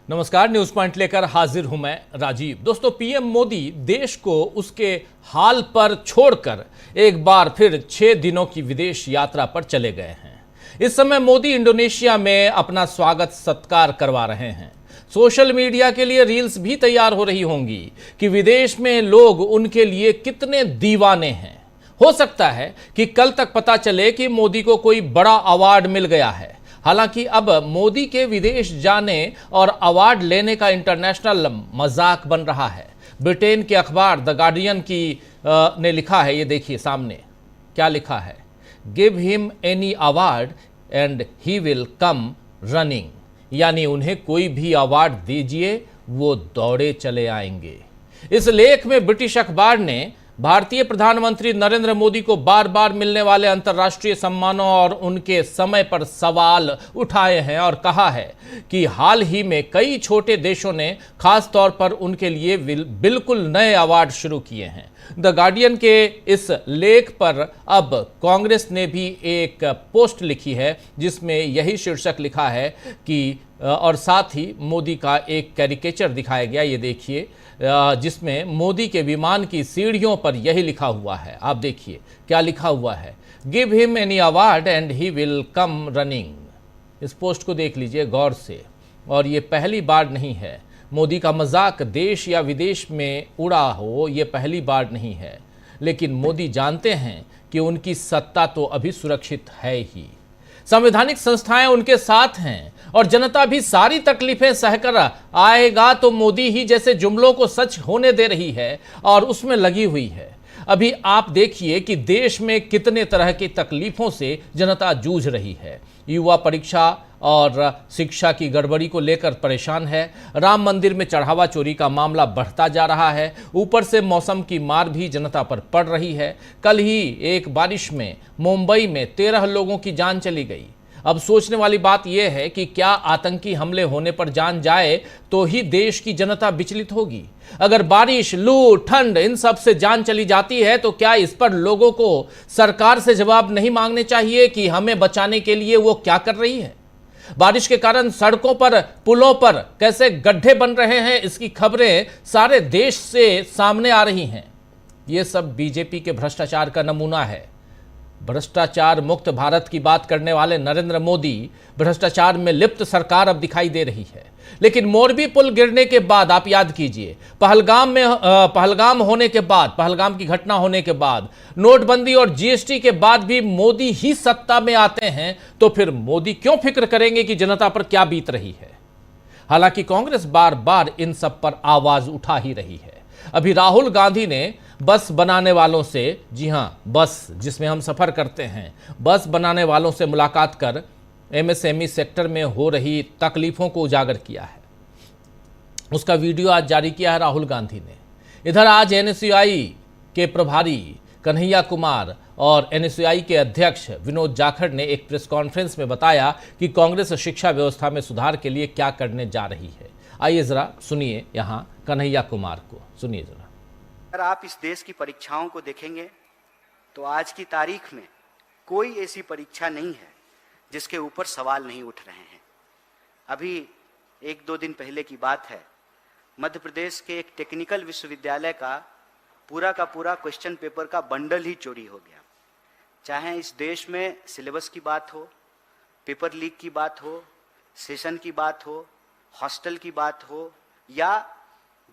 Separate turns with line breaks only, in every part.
नमस्कार, news point लेकर हाजिर हूं मैं राजीव। दोस्तों, पीएम मोदी देश को उसके हाल पर छोड़कर एक बार फिर 6 दिनों की विदेश यात्रा पर चले गए हैं। इस समय मोदी इंडोनेशिया में अपना स्वागत सत्कार करवा रहे हैं। सोशल मीडिया के लिए रील्स भी तैयार हो रही होंगी कि विदेश में लोग उनके लिए कितने दीवाने हैं। हो सकता है कि कल तक पता चले कि मोदी को कोई बड़ा अवार्ड मिल गया है। हालांकि अब मोदी के विदेश जाने और अवार्ड लेने का इंटरनेशनल मजाक बन रहा है। ब्रिटेन के अखबार द गार्डियन ने लिखा है, ये देखिए सामने क्या लिखा है। Give him any award and he will come running, यानी उन्हें कोई भी अवार्ड दीजिए वो दौड़े चले आएंगे। इस लेख में ब्रिटिश अखबार ने भारतीय प्रधानमंत्री नरेंद्र मोदी को बार बार मिलने वाले अंतर्राष्ट्रीय सम्मानों और उनके समय पर सवाल उठाए हैं और कहा है कि हाल ही में कई छोटे देशों ने खास तौर पर उनके लिए बिल्कुल नए अवार्ड शुरू किए हैं। द गार्डियन के इस लेख पर अब कांग्रेस ने भी एक पोस्ट लिखी है जिसमें यही शीर्षक लिखा है कि और साथ ही मोदी का एक कैरिकेचर दिखाया गया, ये देखिए, जिसमें मोदी के विमान की सीढ़ियों पर यही लिखा हुआ है। आप देखिए क्या लिखा हुआ है, give him any award and he will come running. इस पोस्ट को देख लीजिए गौर से। और ये पहली बार नहीं है, मोदी का मजाक देश या विदेश में उड़ा हो, ये पहली बार नहीं है। लेकिन मोदी जानते हैं कि उनकी सत्ता तो अभी सुरक्षित है ही, संवैधानिक संस्थाएं उनके साथ हैं और जनता भी सारी तकलीफें सहकर आएगा तो मोदी ही जैसे जुमलों को सच होने दे रही है और उसमें लगी हुई है। अभी आप देखिए कि देश में कितने तरह की तकलीफों से जनता जूझ रही है। युवा परीक्षा और शिक्षा की गड़बड़ी को लेकर परेशान है। राम मंदिर में चढ़ावा चोरी का मामला बढ़ता जा रहा है। ऊपर से मौसम की मार भी जनता पर पड़ रही है। कल ही एक बारिश में मुंबई में 13 लोगों की जान चली गई। अब सोचने वाली बात यह है कि क्या आतंकी हमले होने पर जान जाए तो ही देश की जनता विचलित होगी? अगर बारिश, लू, ठंड इन सब से जान चली जाती है तो क्या इस पर लोगों को सरकार से जवाब नहीं मांगने चाहिए कि हमें बचाने के लिए वो क्या कर रही है? बारिश के कारण सड़कों पर, पुलों पर कैसे गड्ढे बन रहे हैं, इसकी खबरें सारे देश से सामने आ रही हैं। ये सब बीजेपी के भ्रष्टाचार का नमूना है। भ्रष्टाचार मुक्त भारत की बात करने वाले नरेंद्र मोदी भ्रष्टाचार में लिप्त सरकार अब दिखाई दे रही है। लेकिन मोरबी पुल गिरने के बाद आप याद कीजिए, पहलगाम की घटना होने के बाद, नोटबंदी और जीएसटी के बाद भी मोदी ही सत्ता में आते हैं तो फिर मोदी क्यों फिक्र करेंगे कि जनता पर क्या बीत रही है? हालांकि कांग्रेस बार बार इन सब पर आवाज उठा ही रही है। अभी राहुल गांधी ने बस बनाने वालों से, जी हां, बस जिसमें हम सफर करते हैं, बस बनाने वालों से मुलाकात कर एमएसएमई सेक्टर में हो रही तकलीफों को उजागर किया है। उसका वीडियो आज जारी किया है राहुल गांधी ने। इधर आज एनएसयूआई के प्रभारी कन्हैया कुमार और एनएसयूआई के अध्यक्ष विनोद जाखड़ ने एक प्रेस कॉन्फ्रेंस में बताया कि कांग्रेस शिक्षा व्यवस्था में सुधार के लिए क्या करने जा रही है। आइए जरा सुनिए यहां कन्हैया कुमार को, सुनिए जरा।
अगर आप इस देश की परीक्षाओं को देखेंगे तो आज की तारीख में कोई ऐसी परीक्षा नहीं है जिसके ऊपर सवाल नहीं उठ रहे हैं। अभी 1-2 दिन पहले की बात है, मध्य प्रदेश के एक टेक्निकल विश्वविद्यालय का पूरा क्वेश्चन पेपर का बंडल ही चोरी हो गया। चाहे इस देश में सिलेबस की बात हो, पेपर लीक की बात हो, सेशन की बात हो, हॉस्टल की बात हो, या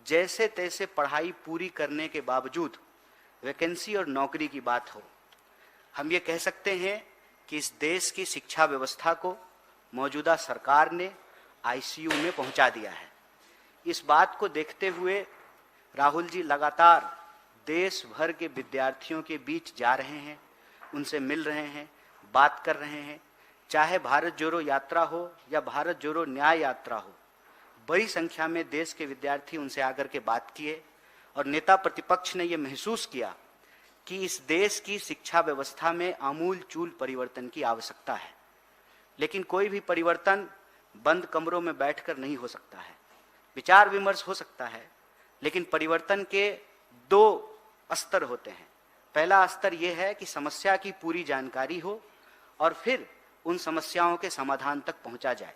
जैसे तैसे पढ़ाई पूरी करने के बावजूद वैकेंसी और नौकरी की बात हो, हम ये कह सकते हैं कि इस देश की शिक्षा व्यवस्था को मौजूदा सरकार ने आईसीयू में पहुंचा दिया है। इस बात को देखते हुए राहुल जी लगातार देश भर के विद्यार्थियों के बीच जा रहे हैं, उनसे मिल रहे हैं, बात कर रहे हैं। चाहे भारत जोड़ो यात्रा हो या भारत जोड़ो न्याय यात्रा हो, बड़ी संख्या में देश के विद्यार्थी उनसे आकर के बात किए और नेता प्रतिपक्ष ने यह महसूस किया कि इस देश की शिक्षा व्यवस्था में आमूल चूल परिवर्तन की आवश्यकता है। लेकिन कोई भी परिवर्तन बंद कमरों में बैठकर नहीं हो सकता है। विचार विमर्श हो सकता है, लेकिन परिवर्तन के 2 स्तर होते हैं। पहला स्तर यह है कि समस्या की पूरी जानकारी हो और फिर उन समस्याओं के समाधान तक पहुंचा जाए।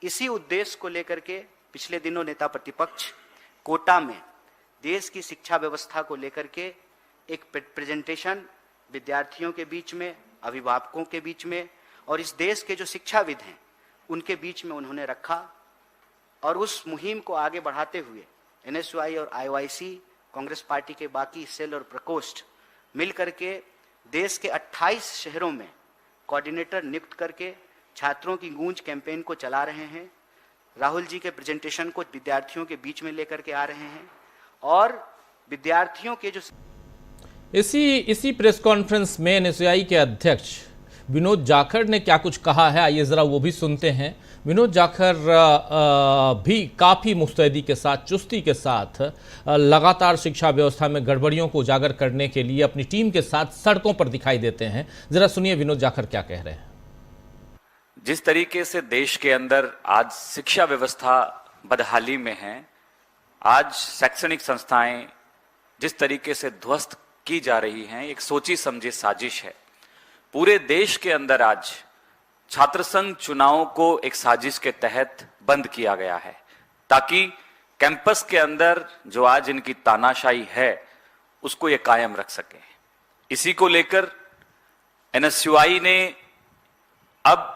इसी उद्देश्य को लेकर के पिछले दिनों नेता प्रतिपक्ष कोटा में देश की शिक्षा व्यवस्था को लेकर के एक प्रेजेंटेशन विद्यार्थियों के बीच में, अभिभावकों के बीच में और इस देश के जो शिक्षाविद हैं उनके बीच में उन्होंने रखा। और उस मुहिम को आगे बढ़ाते हुए एनएसयूआई और आईओआईसी, कांग्रेस पार्टी के बाकी सेल और प्रकोष्ठ मिल करके देश के 28 शहरों में कोऑर्डिनेटर नियुक्त करके छात्रों की गूंज कैंपेन को चला रहे हैं। राहुल जी के प्रेजेंटेशन को विद्यार्थियों के बीच में लेकर के आ रहे हैं और विद्यार्थियों के जो
इसी प्रेस कॉन्फ्रेंस में एनएसयूआई के अध्यक्ष विनोद जाखड़ ने क्या कुछ कहा है, आइए जरा वो भी सुनते हैं। विनोद जाखड़ भी काफ़ी मुस्तैदी के साथ, चुस्ती के साथ लगातार शिक्षा व्यवस्था में गड़बड़ियों को उजागर करने के लिए अपनी टीम के साथ सड़कों पर दिखाई देते हैं। जरा सुनिए विनोद जाखड़ क्या कह रहे हैं।
जिस तरीके से देश के अंदर आज शिक्षा व्यवस्था बदहाली में है, आज शैक्षणिक संस्थाएं जिस तरीके से ध्वस्त की जा रही हैं, एक सोची समझी साजिश है। पूरे देश के अंदर आज छात्र संघ चुनावों को एक साजिश के तहत बंद किया गया है ताकि कैंपस के अंदर जो आज इनकी तानाशाही है उसको ये कायम रख सके। इसी को लेकर एनएसयूआई ने अब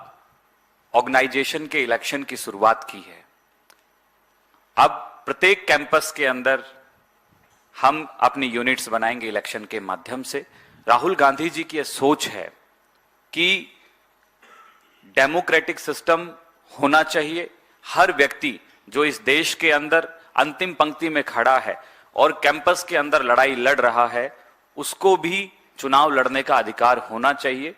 ऑर्गेनाइजेशन के इलेक्शन की शुरुआत की है। अब प्रत्येक कैंपस के अंदर हम अपनी यूनिट्स बनाएंगे इलेक्शन के माध्यम से। राहुल गांधी जी की यह सोच है कि डेमोक्रेटिक सिस्टम होना चाहिए। हर व्यक्ति जो इस देश के अंदर अंतिम पंक्ति में खड़ा है और कैंपस के अंदर लड़ाई लड़ रहा है, उसको भी चुनाव लड़ने का अधिकार होना चाहिए।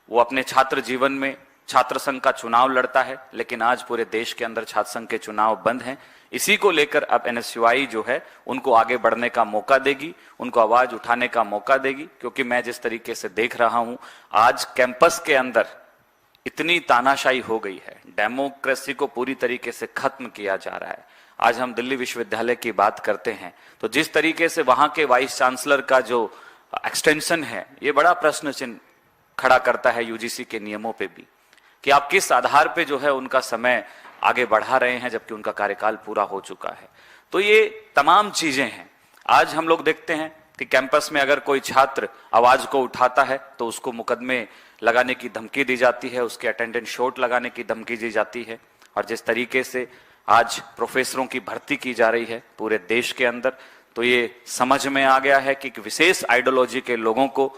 वो अपने छात्र जीवन में छात्र संघ का चुनाव लड़ता है, लेकिन आज पूरे देश के अंदर छात्र संघ के चुनाव बंद हैं। इसी को लेकर अब एनएसयूआई जो है उनको आगे बढ़ने का मौका देगी, उनको आवाज उठाने का मौका देगी। क्योंकि मैं जिस तरीके से देख रहा हूं, आज कैंपस के अंदर इतनी तानाशाही हो गई है, डेमोक्रेसी को पूरी तरीके से खत्म किया जा रहा है। आज हम दिल्ली विश्वविद्यालय की बात करते हैं तो जिस तरीके से वहां के वाइस चांसलर का जो एक्सटेंशन है, ये बड़ा प्रश्न चिन्ह खड़ा करता है यूजीसी के नियमों पे भी, कि आप किस आधार पे जो है उनका समय आगे बढ़ा रहे हैं जबकि उनका कार्यकाल पूरा हो चुका है। तो ये तमाम चीजें हैं। आज हम लोग देखते हैं कि कैंपस में अगर कोई छात्र आवाज को उठाता है तो उसको मुकदमे लगाने की धमकी दी जाती है, उसके अटेंडेंस शॉर्ट लगाने की धमकी दी जाती है। और जिस तरीके से आज प्रोफेसरों की भर्ती की जा रही है पूरे देश के अंदर, तो ये समझ में आ गया है कि विशेष आइडियोलॉजी के लोगों को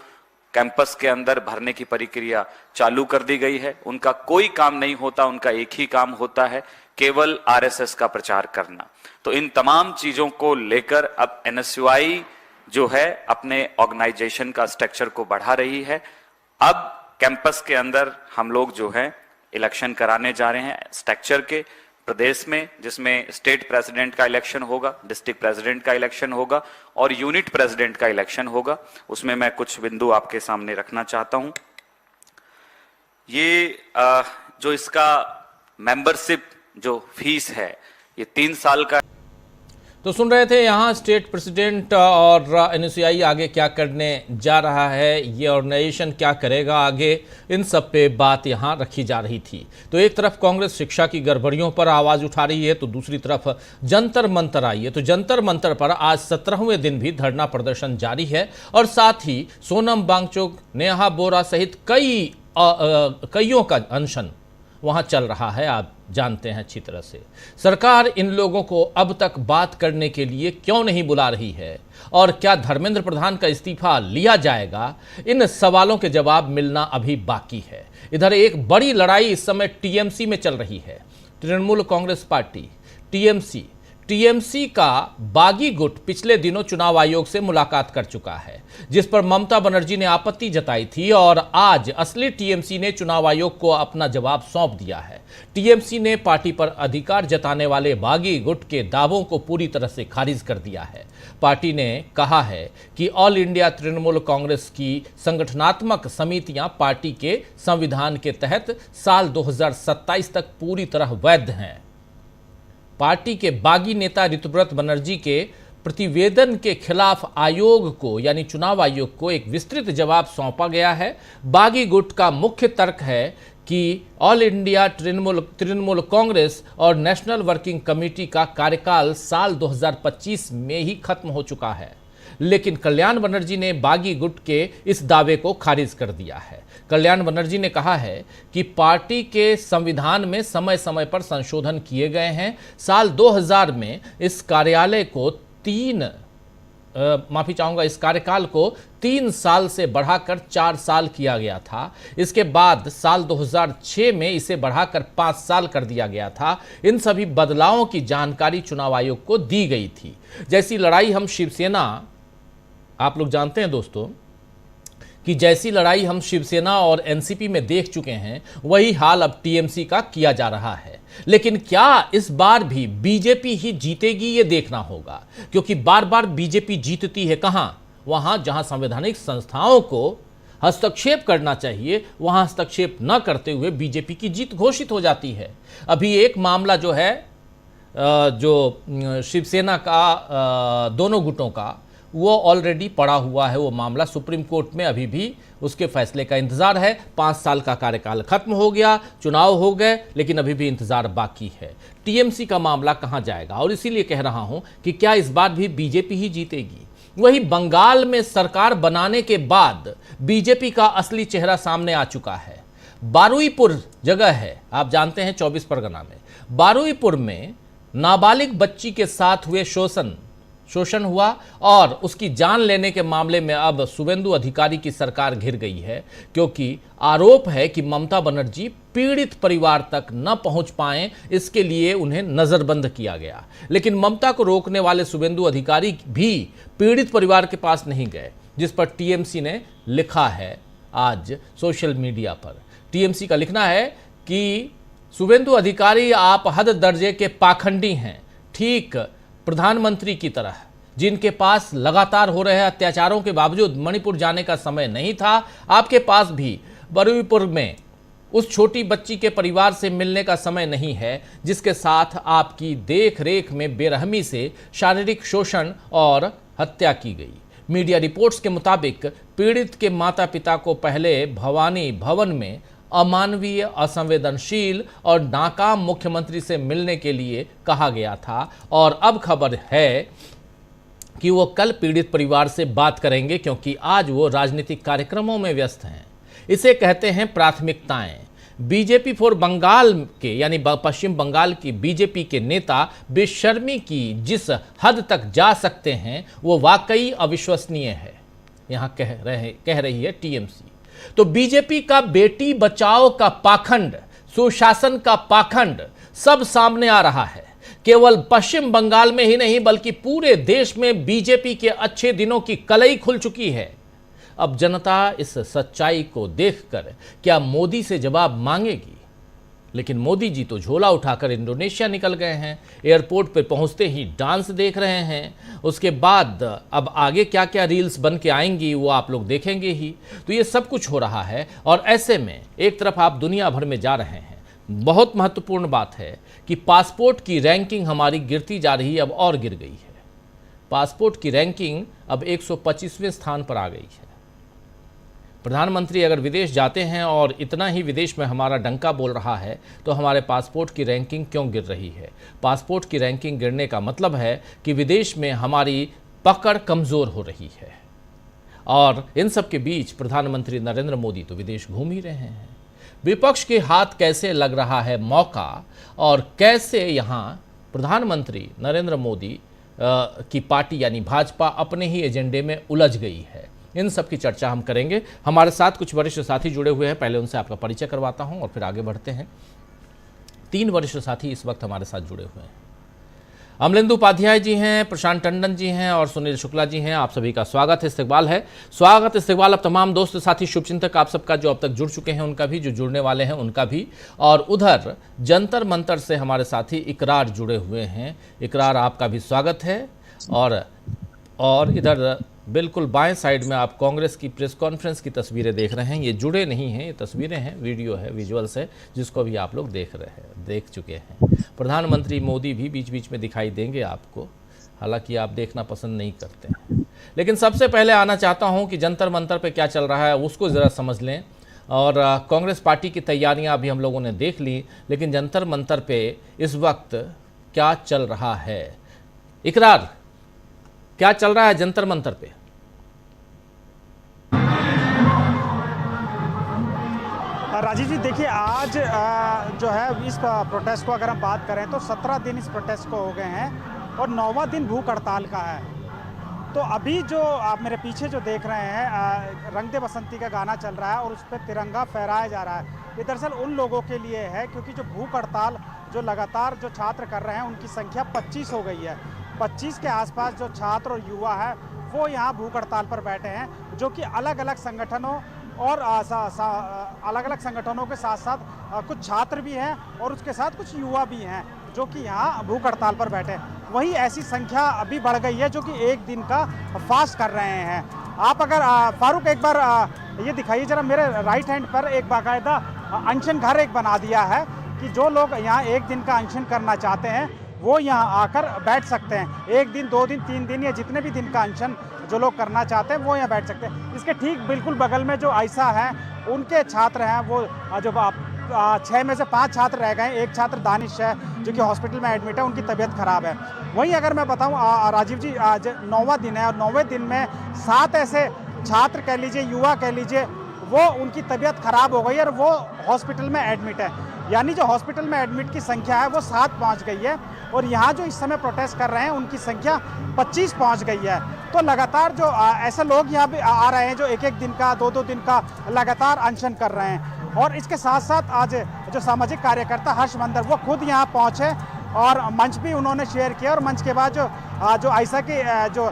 कैंपस के अंदर भरने की प्रक्रिया चालू कर दी गई है। उनका कोई काम नहीं होता, उनका एक ही काम होता है, केवल आरएसएस का प्रचार करना। तो इन तमाम चीजों को लेकर अब एनएसयूआई जो है अपने ऑर्गेनाइजेशन का स्ट्रक्चर को बढ़ा रही है। अब कैंपस के अंदर हम लोग जो है इलेक्शन कराने जा रहे हैं स्ट्रक्चर के प्रदेश में, जिसमें स्टेट प्रेसिडेंट का इलेक्शन होगा, डिस्ट्रिक्ट प्रेसिडेंट का इलेक्शन होगा और यूनिट प्रेसिडेंट का इलेक्शन होगा। उसमें मैं कुछ बिंदु आपके सामने रखना चाहता हूं। ये जो इसका मेंबरशिप जो फीस है, ये 3 साल का।
तो सुन रहे थे यहाँ स्टेट प्रेसिडेंट और एनएसयूआई आगे क्या करने जा रहा है, ये ऑर्गेनाइजेशन क्या करेगा आगे, इन सब पे बात यहाँ रखी जा रही थी। तो एक तरफ कांग्रेस शिक्षा की गड़बड़ियों पर आवाज़ उठा रही है तो दूसरी तरफ जंतर मंतर आई है। तो जंतर मंतर पर आज 17वें दिन भी धरना प्रदर्शन जारी है और साथ ही सोनम वांगचुक, नेहा बोरा सहित कईयों का अनशन वहाँ चल रहा है। आप जानते हैं अच्छी तरह से सरकार इन लोगों को अब तक बात करने के लिए क्यों नहीं बुला रही है और क्या धर्मेंद्र प्रधान का इस्तीफा लिया जाएगा, इन सवालों के जवाब मिलना अभी बाकी है। इधर एक बड़ी लड़ाई इस समय टीएमसी में चल रही है। तृणमूल कांग्रेस पार्टी टीएमसी का बागी गुट पिछले दिनों चुनाव आयोग से मुलाकात कर चुका है, जिस पर ममता बनर्जी ने आपत्ति जताई थी और आज असली टीएमसी ने चुनाव आयोग को अपना जवाब सौंप दिया है। टीएमसी ने पार्टी पर अधिकार जताने वाले बागी गुट के दावों को पूरी तरह से खारिज कर दिया है। पार्टी ने कहा है कि ऑल इंडिया तृणमूल कांग्रेस की संगठनात्मक समितियां पार्टी के संविधान के तहत साल 2027 तक पूरी तरह वैध हैं। पार्टी के बागी नेता ऋतुव्रत बनर्जी के प्रतिवेदन के खिलाफ आयोग को यानी चुनाव आयोग को एक विस्तृत जवाब सौंपा गया है। बागी गुट का मुख्य तर्क है कि ऑल इंडिया तृणमूल कांग्रेस और नेशनल वर्किंग कमेटी का कार्यकाल साल 2025 में ही खत्म हो चुका है, लेकिन कल्याण बनर्जी ने बागी गुट के इस दावे को खारिज कर दिया है। कल्याण बनर्जी ने कहा है कि पार्टी के संविधान में समय समय पर संशोधन किए गए हैं। साल 2000 में इस कार्यालय को इस कार्यकाल को 3 साल से बढ़ाकर 4 साल किया गया था। इसके बाद साल 2006 में इसे बढ़ाकर 5 साल कर दिया गया था। इन सभी बदलावों की जानकारी चुनाव आयोग को दी गई थी। जैसी लड़ाई हम शिवसेना, आप लोग जानते हैं दोस्तों कि जैसी लड़ाई हम शिवसेना और एनसीपी में देख चुके हैं, वही हाल अब टीएमसी का किया जा रहा है। लेकिन क्या इस बार भी बीजेपी ही जीतेगी, ये देखना होगा, क्योंकि बार बार बीजेपी जीतती है कहां? वहां जहां संवैधानिक संस्थाओं को हस्तक्षेप करना चाहिए, वहां हस्तक्षेप न करते हुए बीजेपी की जीत घोषित हो जाती है। अभी एक मामला जो है, जो शिवसेना का दोनों गुटों का, वो ऑलरेडी पड़ा हुआ है। वो मामला सुप्रीम कोर्ट में अभी भी उसके फैसले का इंतजार है। 5 साल का कार्यकाल खत्म हो गया, चुनाव हो गए, लेकिन अभी भी इंतजार बाकी है। टीएमसी का मामला कहां जाएगा? और इसीलिए कह रहा हूं कि क्या इस बार भी बीजेपी ही जीतेगी? वही बंगाल में सरकार बनाने के बाद बीजेपी का असली चेहरा सामने आ चुका है। बारुईपुर जगह है, आप जानते हैं 24 परगना में। बारुईपुर में नाबालिग बच्ची के साथ हुए शोषण हुआ और उसकी जान लेने के मामले में अब शुभेंदु अधिकारी की सरकार घिर गई है, क्योंकि आरोप है कि ममता बनर्जी पीड़ित परिवार तक न पहुंच पाए, इसके लिए उन्हें नजरबंद किया गया। लेकिन ममता को रोकने वाले शुभेंदु अधिकारी भी पीड़ित परिवार के पास नहीं गए, जिस पर टीएमसी ने लिखा है आज सोशल मीडिया पर। टीएमसी का लिखना है कि शुभेंदु अधिकारी, आप हद दर्जे के पाखंडी हैं, ठीक प्रधानमंत्री की तरह, जिनके पास लगातार हो रहे अत्याचारों के बावजूद मणिपुर जाने का समय नहीं था। आपके पास भी बरुईपुर में उस छोटी बच्ची के परिवार से मिलने का समय नहीं है, जिसके साथ आपकी देख रेख में बेरहमी से शारीरिक शोषण और हत्या की गई। मीडिया रिपोर्ट्स के मुताबिक पीड़ित के माता पिता को पहले भवानी भवन में अमानवीय, असंवेदनशील और नाकाम मुख्यमंत्री से मिलने के लिए कहा गया था, और अब खबर है कि वो कल पीड़ित परिवार से बात करेंगे, क्योंकि आज वो राजनीतिक कार्यक्रमों में व्यस्त हैं। इसे कहते हैं प्राथमिकताएं। बीजेपी फॉर बंगाल के, यानी पश्चिम बंगाल की बीजेपी के नेता बेशर्मी की जिस हद तक जा सकते हैं, वो वाकई अविश्वसनीय है, यहां कह रही है टीएमसी। तो बीजेपी का बेटी बचाओ का पाखंड, सुशासन का पाखंड सब सामने आ रहा है। केवल पश्चिम बंगाल में ही नहीं, बल्कि पूरे देश में बीजेपी के अच्छे दिनों की कलई खुल चुकी है। अब जनता इस सच्चाई को देखकर क्या मोदी से जवाब मांगेगी? लेकिन मोदी जी तो झोला उठाकर इंडोनेशिया निकल गए हैं। एयरपोर्ट पर पहुंचते ही डांस देख रहे हैं। उसके बाद अब आगे क्या क्या रील्स बन के आएंगी वो आप लोग देखेंगे ही। तो ये सब कुछ हो रहा है, और ऐसे में एक तरफ आप दुनिया भर में जा रहे हैं। बहुत महत्वपूर्ण बात है कि पासपोर्ट की रैंकिंग हमारी गिरती जा रही है, अब और गिर गई है। पासपोर्ट की रैंकिंग अब 125वें स्थान पर आ गई है। प्रधानमंत्री अगर विदेश जाते हैं और इतना ही विदेश में हमारा डंका बोल रहा है, तो हमारे पासपोर्ट की रैंकिंग क्यों गिर रही है? पासपोर्ट की रैंकिंग गिरने का मतलब है कि विदेश में हमारी पकड़ कमज़ोर हो रही है। और इन सब के बीच प्रधानमंत्री नरेंद्र मोदी तो विदेश घूम ही रहे हैं। विपक्ष के हाथ कैसे लग रहा है मौका, और कैसे यहाँ प्रधानमंत्री नरेंद्र मोदी की पार्टी यानी भाजपा अपने ही एजेंडे में उलझ गई है, इन सब की चर्चा हम करेंगे। हमारे साथ कुछ वरिष्ठ साथी जुड़े हुए हैं, पहले उनसे आपका परिचय करवाता हूं और फिर आगे बढ़ते हैं। 3 वरिष्ठ साथी इस वक्त हमारे साथ जुड़े हुए हैं। अमलेंदु उपाध्याय जी हैं, प्रशांत टंडन जी हैं और सुनील शुक्ला जी हैं। आप सभी का स्वागत है, इस्तकबाल है। स्वागत इस्तकबाल अब तमाम दोस्त साथी शुभचिंतक आप सबका, जो अब तक जुड़ चुके हैं उनका भी, जो जुड़ने वाले हैं उनका भी। और उधर जंतर मंतर से हमारे साथी इकरार जुड़े हुए हैं। इकरार, आपका भी स्वागत है। और इधर बिल्कुल बाएं साइड में आप कांग्रेस की प्रेस कॉन्फ्रेंस की तस्वीरें देख रहे हैं। ये जुड़े नहीं हैं, ये तस्वीरें हैं, वीडियो है, विजुअल्स है, जिसको भी आप लोग देख चुके हैं। प्रधानमंत्री मोदी भी बीच बीच में दिखाई देंगे आपको, हालांकि आप देखना पसंद नहीं करते हैं। लेकिन सबसे पहले आना चाहता हूं कि जंतर मंतर पे क्या चल रहा है उसको ज़रा समझ लें। और कांग्रेस पार्टी की तैयारियां अभी हम लोगों ने देख ली, लेकिन जंतर मंतर पे इस वक्त क्या चल रहा है? इकरार, क्या चल रहा है जंतर मंतर पे?
राजीव जी देखिए, आज जो है इस प्रोटेस्ट को अगर हम बात करें तो 17 दिन इस प्रोटेस्ट को हो गए हैं और 9वां दिन भूख हड़ताल का है। तो अभी जो आप मेरे पीछे जो देख रहे हैं, रंग दे बसंती का गाना चल रहा है और उस पर तिरंगा फहराया जा रहा है। ये दरअसल उन लोगों के लिए है क्योंकि जो भूख हड़ताल जो लगातार जो छात्र कर रहे हैं उनकी संख्या 25 हो गई है। 25 के आसपास जो छात्र और युवा है वो यहाँ भूख हड़ताल पर बैठे हैं, जो कि अलग अलग संगठनों और अलग अलग संगठनों के साथ साथ कुछ छात्र भी हैं और उसके साथ कुछ युवा भी हैं जो कि यहाँ भूख हड़ताल पर बैठे हैं। वही ऐसी संख्या अभी बढ़ गई है जो कि एक दिन का फास्ट कर रहे हैं। आप अगर फारूक एक बार ये दिखाइए जरा, मेरे राइट हैंड पर एक बाकायदा अनशन घर एक बना दिया है कि जो लोग यहाँ एक दिन का अनशन करना चाहते हैं वो यहाँ आकर बैठ सकते हैं। 1 दिन 2 दिन 3 दिन या जितने भी दिन का अनशन जो लोग करना चाहते हैं वो यहाँ बैठ सकते हैं। इसके ठीक बिल्कुल बगल में जो आयशा हैं उनके छात्र हैं, वो जो 6 में से 5 छात्र रह गए। एक छात्र दानिश है जो कि हॉस्पिटल में एडमिट है, उनकी तबीयत खराब है। वहीं अगर मैं बताऊं राजीव जी, आज 9वां दिन है और 9वें दिन में 7 ऐसे छात्र कह लीजिए, युवा कह लीजिए, वो उनकी तबीयत खराब हो गई है और वो हॉस्पिटल में एडमिट है। यानी जो हॉस्पिटल में एडमिट की संख्या है वो 7 पहुंच गई है और यहाँ जो इस समय प्रोटेस्ट कर रहे हैं उनकी संख्या 25 पहुंच गई है। तो लगातार जो ऐसे लोग यहाँ पे आ रहे हैं जो 1-1 दिन का 2-2 दिन का लगातार अनशन कर रहे हैं। और इसके साथ साथ आज जो सामाजिक कार्यकर्ता हर्ष मंदर वो खुद यहाँ पहुँचे और मंच भी उन्होंने शेयर किया और मंच के बाद जो आयशा के जो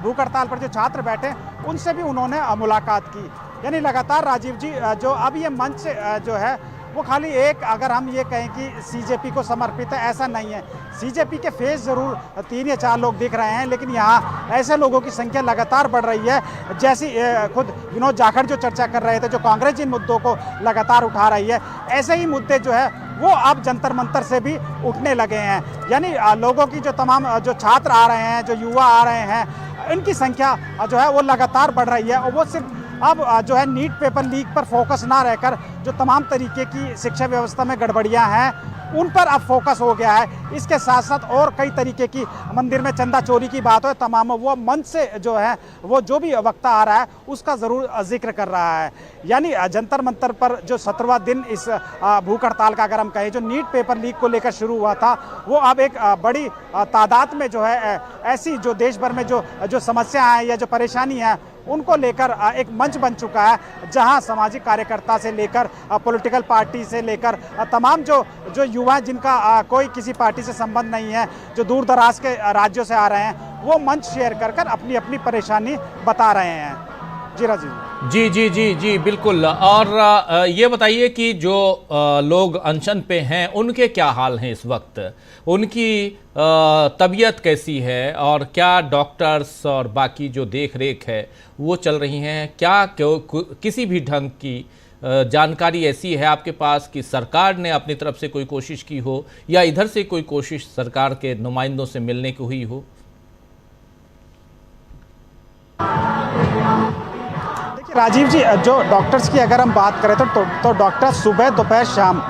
भूख हड़ताल पर जो छात्र बैठे उनसे भी उन्होंने मुलाकात की। यानी लगातार राजीव जी जो अब ये मंच जो है वो खाली एक, अगर हम ये कहें कि सीजेपी को समर्पित है, ऐसा नहीं है। सीजेपी के फेस जरूर 3 या 4 लोग दिख रहे हैं, लेकिन यहाँ ऐसे लोगों की संख्या लगातार बढ़ रही है। जैसी खुद विनोद जाखड़ जो चर्चा कर रहे थे, जो कांग्रेस जिन मुद्दों को लगातार उठा रही है, ऐसे ही मुद्दे जो है वो अब जंतर मंतर से भी उठने लगे हैं। यानी लोगों की जो तमाम जो छात्र आ रहे हैं, जो युवा आ रहे हैं, इनकी संख्या जो है वो लगातार बढ़ रही है। और वो सिर्फ अब जो है नीट पेपर लीक पर फोकस ना रहकर जो तमाम तरीके की शिक्षा व्यवस्था में गड़बड़ियां हैं उन पर अब फोकस हो गया है। इसके साथ साथ और कई तरीके की, मंदिर में चंदा चोरी की बात हो, तमाम वो मंच से जो है वो जो भी वक्ता आ रहा है उसका ज़रूर जिक्र कर रहा है। यानी जंतर मंतर पर जो 17वां दिन इस भूख हड़ताल का अगर हम कहें, जो नीट पेपर लीक को लेकर शुरू हुआ था, वो अब एक बड़ी तादाद में जो है ऐसी जो देश भर में जो समस्या है या जो परेशानी है उनको लेकर एक मंच बन चुका है, जहां सामाजिक कार्यकर्ता से लेकर पॉलिटिकल पार्टी से लेकर तमाम जो युवा जिनका कोई किसी पार्टी से संबंध नहीं है, जो दूर दराज के राज्यों से आ रहे हैं, वो मंच शेयर कर अपनी अपनी परेशानी बता रहे हैं। जी राजीव
जी जी जी जी बिल्कुल। और ये बताइए कि जो लोग अनशन पे हैं उनके क्या हाल हैं इस वक्त, उनकी तबीयत कैसी है और क्या डॉक्टर्स और बाकी जो देख रेख है वो चल रही हैं? क्या किसी भी ढंग की जानकारी ऐसी है आपके पास कि सरकार ने अपनी तरफ से कोई कोशिश की हो या इधर से कोई कोशिश सरकार के नुमाइंदों से मिलने की हुई हो?
राजीव जी, जो डॉक्टर्स की अगर हम बात करें तो डॉक्टर सुबह दोपहर शाम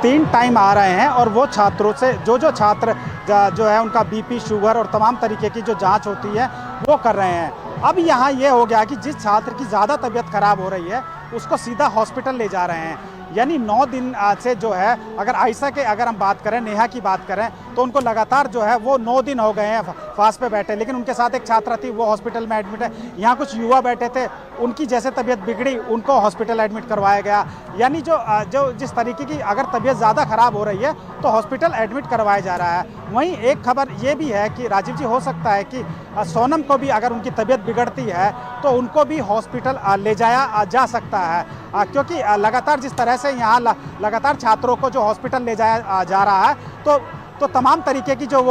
3 टाइम आ रहे हैं और वो छात्रों से जो छात्र जो है उनका बीपी, शुगर और तमाम तरीके की जो जांच होती है वो कर रहे हैं। अब यहाँ ये हो गया कि जिस छात्र की ज़्यादा तबीयत खराब हो रही है उसको सीधा हॉस्पिटल ले जा रहे हैं। यानी 9 दिन से जो है, अगर आयशा के अगर हम बात करें, नेहा की बात करें, तो उनको लगातार जो है वो 9 दिन हो गए हैं फास्ट पे बैठे, लेकिन उनके साथ एक छात्रा थी वो हॉस्पिटल में एडमिट है। यहाँ कुछ युवा बैठे थे, उनकी जैसे तबीयत बिगड़ी उनको हॉस्पिटल एडमिट करवाया गया। यानी जो जिस तरीके की अगर तबीयत ज़्यादा खराब हो रही है तो हॉस्पिटल एडमिट करवाया जा रहा है। वहीं एक खबर ये भी है कि राजीव जी, हो सकता है कि सोनम को भी अगर उनकी तबीयत बिगड़ती है तो उनको भी हॉस्पिटल ले जाया जा सकता है, क्योंकि लगातार जिस तरह से यहाँ लगातार छात्रों को जो हॉस्पिटल ले जाया जा रहा है तो तमाम तरीके की जो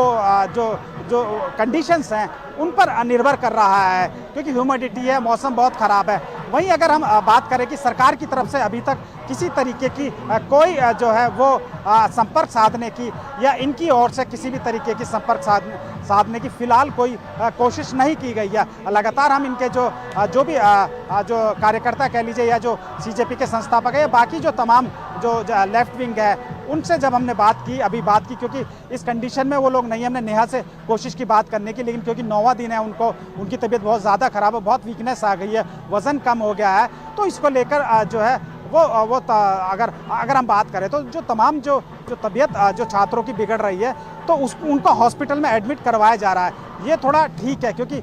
कंडीशंस हैं उन पर निर्भर कर रहा है, क्योंकि ह्यूमिडिटी है, मौसम बहुत ख़राब है। वहीं अगर हम बात करें कि सरकार की तरफ से अभी तक किसी तरीके की कोई जो है वो संपर्क साधने की या इनकी ओर से किसी भी तरीके की संपर्क साधने की फिलहाल कोई कोशिश नहीं की गई है। लगातार हम इनके जो भी जो कार्यकर्ता कह लीजिए या जो सीजेपी के संस्थापक है या बाकी जो तमाम जो लेफ्ट विंग है उनसे जब हमने बात की क्योंकि इस कंडीशन में वो लोग नहीं, हमने नेहा से कोशिश की बात करने की, लेकिन क्योंकि 9वां दिन है उनकी तबीयत बहुत ज़्यादा ख़राब है, बहुत वीकनेस आ गई है, वज़न कम हो गया है, तो इसको लेकर जो है वो अगर हम बात करें तो जो तमाम जो तबीयत जो छात्रों की बिगड़ रही है तो उनको हॉस्पिटल में एडमिट करवाया जा रहा है। ये थोड़ा ठीक है क्योंकि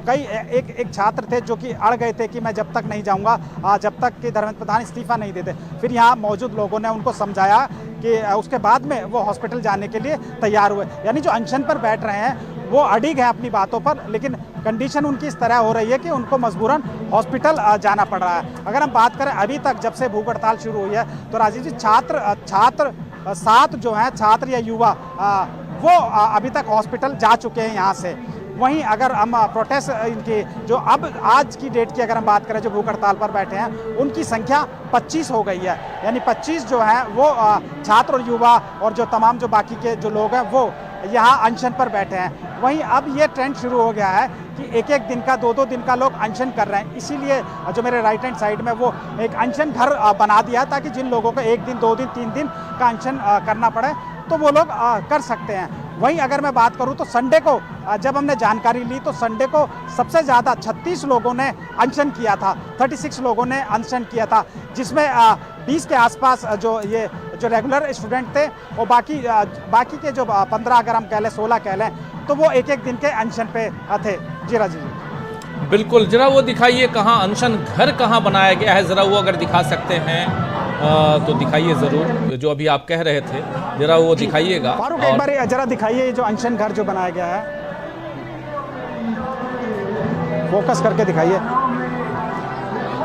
कई एक छात्र थे जो कि अड़ गए थे कि मैं जब तक नहीं जाऊंगा जब तक कि धर्मेंद्र प्रधान इस्तीफा नहीं देते। फिर यहाँ मौजूद लोगों ने उनको समझाया कि उसके बाद में वो हॉस्पिटल जाने के लिए तैयार हुए। यानी जो अनशन पर बैठ रहे हैं वो अड़िग है अपनी बातों पर, लेकिन कंडीशन उनकी इस तरह हो रही है कि उनको मजबूरन हॉस्पिटल जाना पड़ रहा है। अगर हम बात करें अभी तक जब से भूख हड़ताल शुरू हुई है तो राजीव जी छात्र 7 जो हैं छात्र या युवा वो अभी तक हॉस्पिटल जा चुके हैं यहाँ से। वहीं अगर हम प्रोटेस्ट इनकी जो अब आज की डेट की अगर हम बात करें जो भूख हड़ताल पर बैठे हैं उनकी संख्या 25 हो गई है। यानी 25 जो है वो छात्र और युवा और जो तमाम जो बाकी के जो लोग हैं वो यहाँ अनशन पर बैठे हैं। वहीं अब ये ट्रेंड शुरू हो गया है कि एक दिन का 2 दिन का लोग अनशन कर रहे हैं। इसीलिए जो मेरे राइट हैंड साइड में वो एक अनशन घर बना दिया ताकि जिन लोगों को 1 दिन 2 दिन 3 दिन का अनशन करना पड़े तो वो लोग कर सकते हैं। वहीं अगर मैं बात करूं तो संडे को जब हमने जानकारी ली तो संडे को सबसे ज़्यादा 36 लोगों ने अनशन किया था, 36 लोगों ने अनशन किया था, जिसमें 20 के आसपास जो रेगुलर स्टूडेंट थे और बाकी के जो 15 अगर हम कह लें 16 कह लें तो वो एक दिन के अनशन पे थे। जी राजीव जी
बिल्कुल, जरा वो दिखाइए कहाँ अनशन घर कहाँ बनाया गया है, ज़रा वो अगर दिखा सकते हैं तो दिखाइए ज़रूर, जो अभी आप कह रहे थे जरा वो दिखाइएगा।
फारूक एक बार जरा दिखाइए जो अनशन घर जो बनाया गया है, फोकस करके दिखाइए।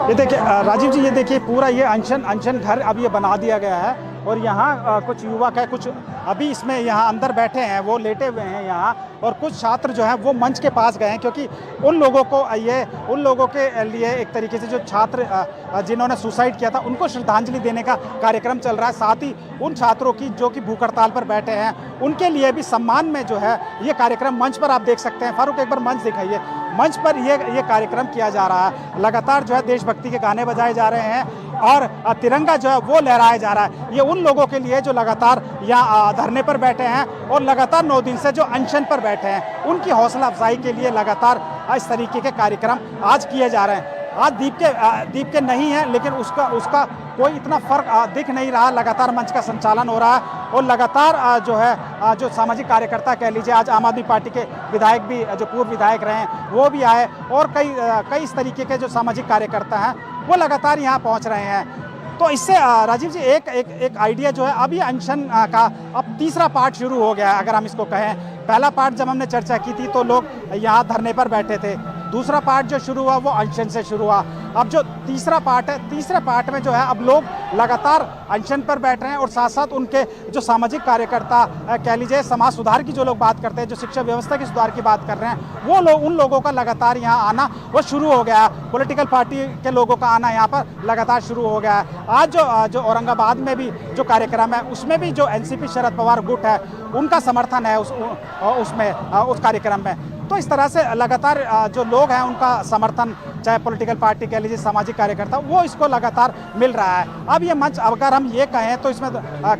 ये देखिए राजीव जी, ये देखिए पूरा ये अनशन घर अब ये बना दिया गया है और यहाँ कुछ युवक है, कुछ अभी इसमें यहाँ अंदर बैठे हैं, वो लेटे हुए हैं यहाँ, और कुछ छात्र जो हैं वो मंच के पास गए हैं क्योंकि उन लोगों के लिए एक तरीके से जो छात्र जिन्होंने सुसाइड किया था उनको श्रद्धांजलि देने का कार्यक्रम चल रहा है। साथ ही उन छात्रों की जो कि भूख हड़ताल पर बैठे हैं उनके लिए भी सम्मान में जो है ये कार्यक्रम मंच पर आप देख सकते हैं। फारूक एक बार मंच दिखाइए, मंच पर ये कार्यक्रम किया जा रहा है। लगातार जो है देशभक्ति के गाने बजाए जा रहे हैं और तिरंगा जो है वो लहराया जा रहा है। ये उन लोगों के लिए जो लगातार यहाँ धरने पर बैठे हैं और लगातार 9 दिन से जो अनशन पर बैठे हैं उनकी हौसला अफजाई के लिए लगातार इस तरीके के कार्यक्रम आज किए जा रहे हैं। आज दीप के नहीं है लेकिन उसका कोई इतना फर्क दिख नहीं रहा। लगातार मंच का संचालन हो रहा है और लगातार जो है जो सामाजिक कार्यकर्ता कह लीजिए, आज आम आदमी पार्टी के विधायक भी जो पूर्व विधायक रहे हैं वो भी आए और कई इस तरीके के जो सामाजिक कार्यकर्ता हैं वो लगातार यहाँ पहुँच रहे हैं। तो इससे राजीव जी एक आइडिया जो है, अब ये अनशन का अब तीसरा पार्ट शुरू हो गया है। अगर हम इसको कहें, पहला पार्ट जब हमने चर्चा की थी तो लोग यहाँ धरने पर बैठे थे, दूसरा पार्ट जो शुरू हुआ वो अनशन से शुरू हुआ। अब जो तीसरा पार्ट है, तीसरे पार्ट में जो है अब लोग लगातार अनशन पर बैठ रहे हैं और साथ साथ उनके जो सामाजिक कार्यकर्ता कह लीजिए, समाज सुधार की जो लोग बात करते हैं, जो शिक्षा व्यवस्था की सुधार की बात कर रहे हैं, वो लोग उन लोगों का लगातार यहाँ आना वो शुरू हो गया है। पॉलिटिकल पार्टी के लोगों का आना यहाँ पर लगातार शुरू हो गया है। आज जो औरंगाबाद में भी जो कार्यक्रम है उसमें भी जो एनसीपी शरद पवार गुट है उनका समर्थन है उस कार्यक्रम में। तो इस तरह से लगातार जो लोग हैं उनका समर्थन, चाहे पॉलिटिकल पार्टी कह लीजिए, सामाजिक कार्यकर्ता, वो इसको लगातार मिल रहा है। अब ये मंच अगर हम ये कहें तो इसमें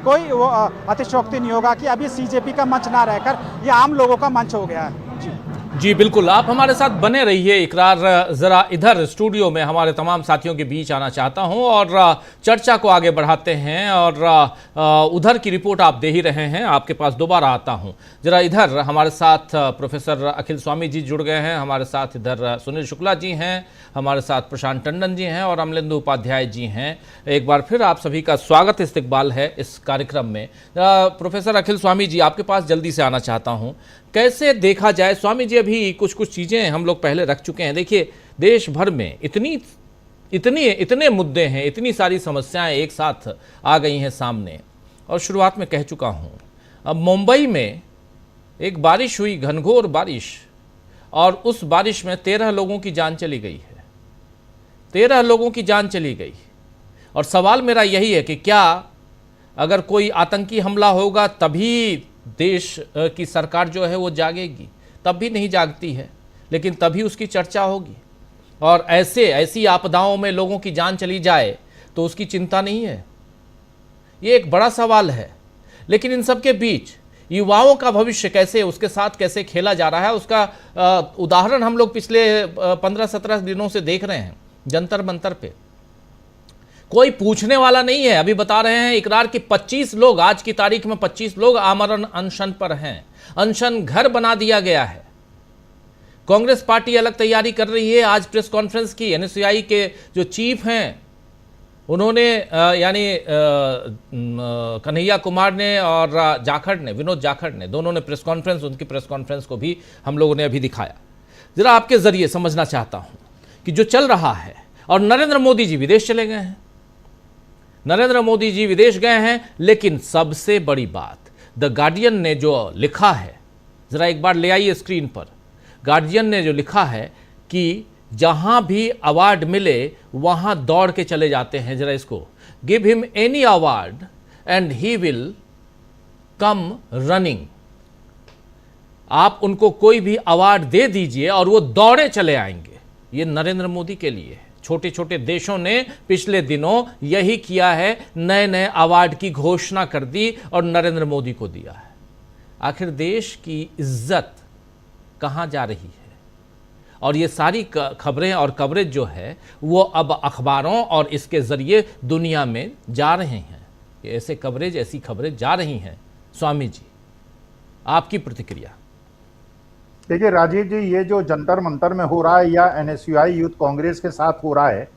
कोई वो अतिशयोक्ति नहीं होगा कि अब ये सीजेपी का मंच ना रहकर ये आम लोगों का मंच हो गया है।
जी बिल्कुल, आप हमारे साथ बने रहिए। इकरार ज़रा इधर स्टूडियो में हमारे तमाम साथियों के बीच आना चाहता हूं और चर्चा को आगे बढ़ाते हैं और उधर की रिपोर्ट आप दे ही रहे हैं, आपके पास दोबारा आता हूं। ज़रा इधर हमारे साथ प्रोफेसर अखिल स्वामी जी जुड़ गए हैं, हमारे साथ इधर सुनील शुक्ला जी हैं, हमारे साथ प्रशांत टंडन जी हैं और अमलेंदु उपाध्याय जी हैं। एक बार फिर आप सभी का स्वागत इस्तकबाल है इस कार्यक्रम में। प्रोफेसर अखिल स्वामी जी, आपके पास जल्दी से आना चाहता हूं। कैसे देखा जाए स्वामी जी, अभी कुछ चीज़ें हम लोग पहले रख चुके हैं। देखिए, देश भर में इतने मुद्दे हैं, इतनी सारी समस्याएं एक साथ आ गई हैं सामने, और शुरुआत में कह चुका हूं, अब मुंबई में एक बारिश हुई, घनघोर बारिश, और उस बारिश में 13 लोगों की जान चली गई है। 13 लोगों की जान चली गई। और सवाल मेरा यही है कि क्या अगर कोई आतंकी हमला होगा तभी देश की सरकार जो है वो जागेगी? तब भी नहीं जागती है, लेकिन तभी उसकी चर्चा होगी। और ऐसी आपदाओं में लोगों की जान चली जाए तो उसकी चिंता नहीं है। ये एक बड़ा सवाल है। लेकिन इन सब के बीच युवाओं का भविष्य कैसे, उसके साथ कैसे खेला जा रहा है, उसका उदाहरण हम लोग पिछले 15-17 दिनों से देख रहे हैं। जंतर मंतर पे कोई पूछने वाला नहीं है। अभी बता रहे हैं इकरार कि 25 लोग, आज की तारीख में 25 लोग आमरण अनशन पर हैं। अनशन घर बना दिया गया है। कांग्रेस पार्टी अलग तैयारी कर रही है। आज प्रेस कॉन्फ्रेंस की एनएसयूआई के जो चीफ हैं उन्होंने यानी कन्हैया कुमार ने और जाखड़ ने, विनोद जाखड़ ने, दोनों ने प्रेस कॉन्फ्रेंस, उनकी प्रेस कॉन्फ्रेंस को भी हम लोगों ने अभी दिखाया। जरा आपके जरिए समझना चाहता हूं कि जो चल रहा है, और नरेंद्र मोदी जी विदेश चले गए हैं, नरेंद्र मोदी जी विदेश गए हैं, लेकिन सबसे बड़ी बात द गार्डियन ने जो लिखा है, जरा एक बार ले आइए स्क्रीन पर। गार्डियन ने जो लिखा है कि जहां भी अवार्ड मिले वहां दौड़ के चले जाते हैं। जरा इसको, give him any award and he will come running. आप उनको कोई भी अवार्ड दे दीजिए और वो दौड़े चले आएंगे। ये नरेंद्र मोदी के लिए है। छोटे छोटे देशों ने पिछले दिनों यही किया है, नए नए अवार्ड की घोषणा कर दी और नरेंद्र मोदी को दिया है। आखिर देश की इज्जत कहां जा रही है? और ये सारी खबरें और कवरेज जो है वो अब अखबारों और इसके जरिए दुनिया में जा रहे हैं। ये ऐसे कवरेज, ऐसी खबरें जा रही हैं। स्वामी जी, आपकी प्रतिक्रिया।
देखिए राजीव जी, ये जो जंतर मंतर में हो रहा है या एनएसयूआई यूथ कांग्रेस के साथ हो रहा है,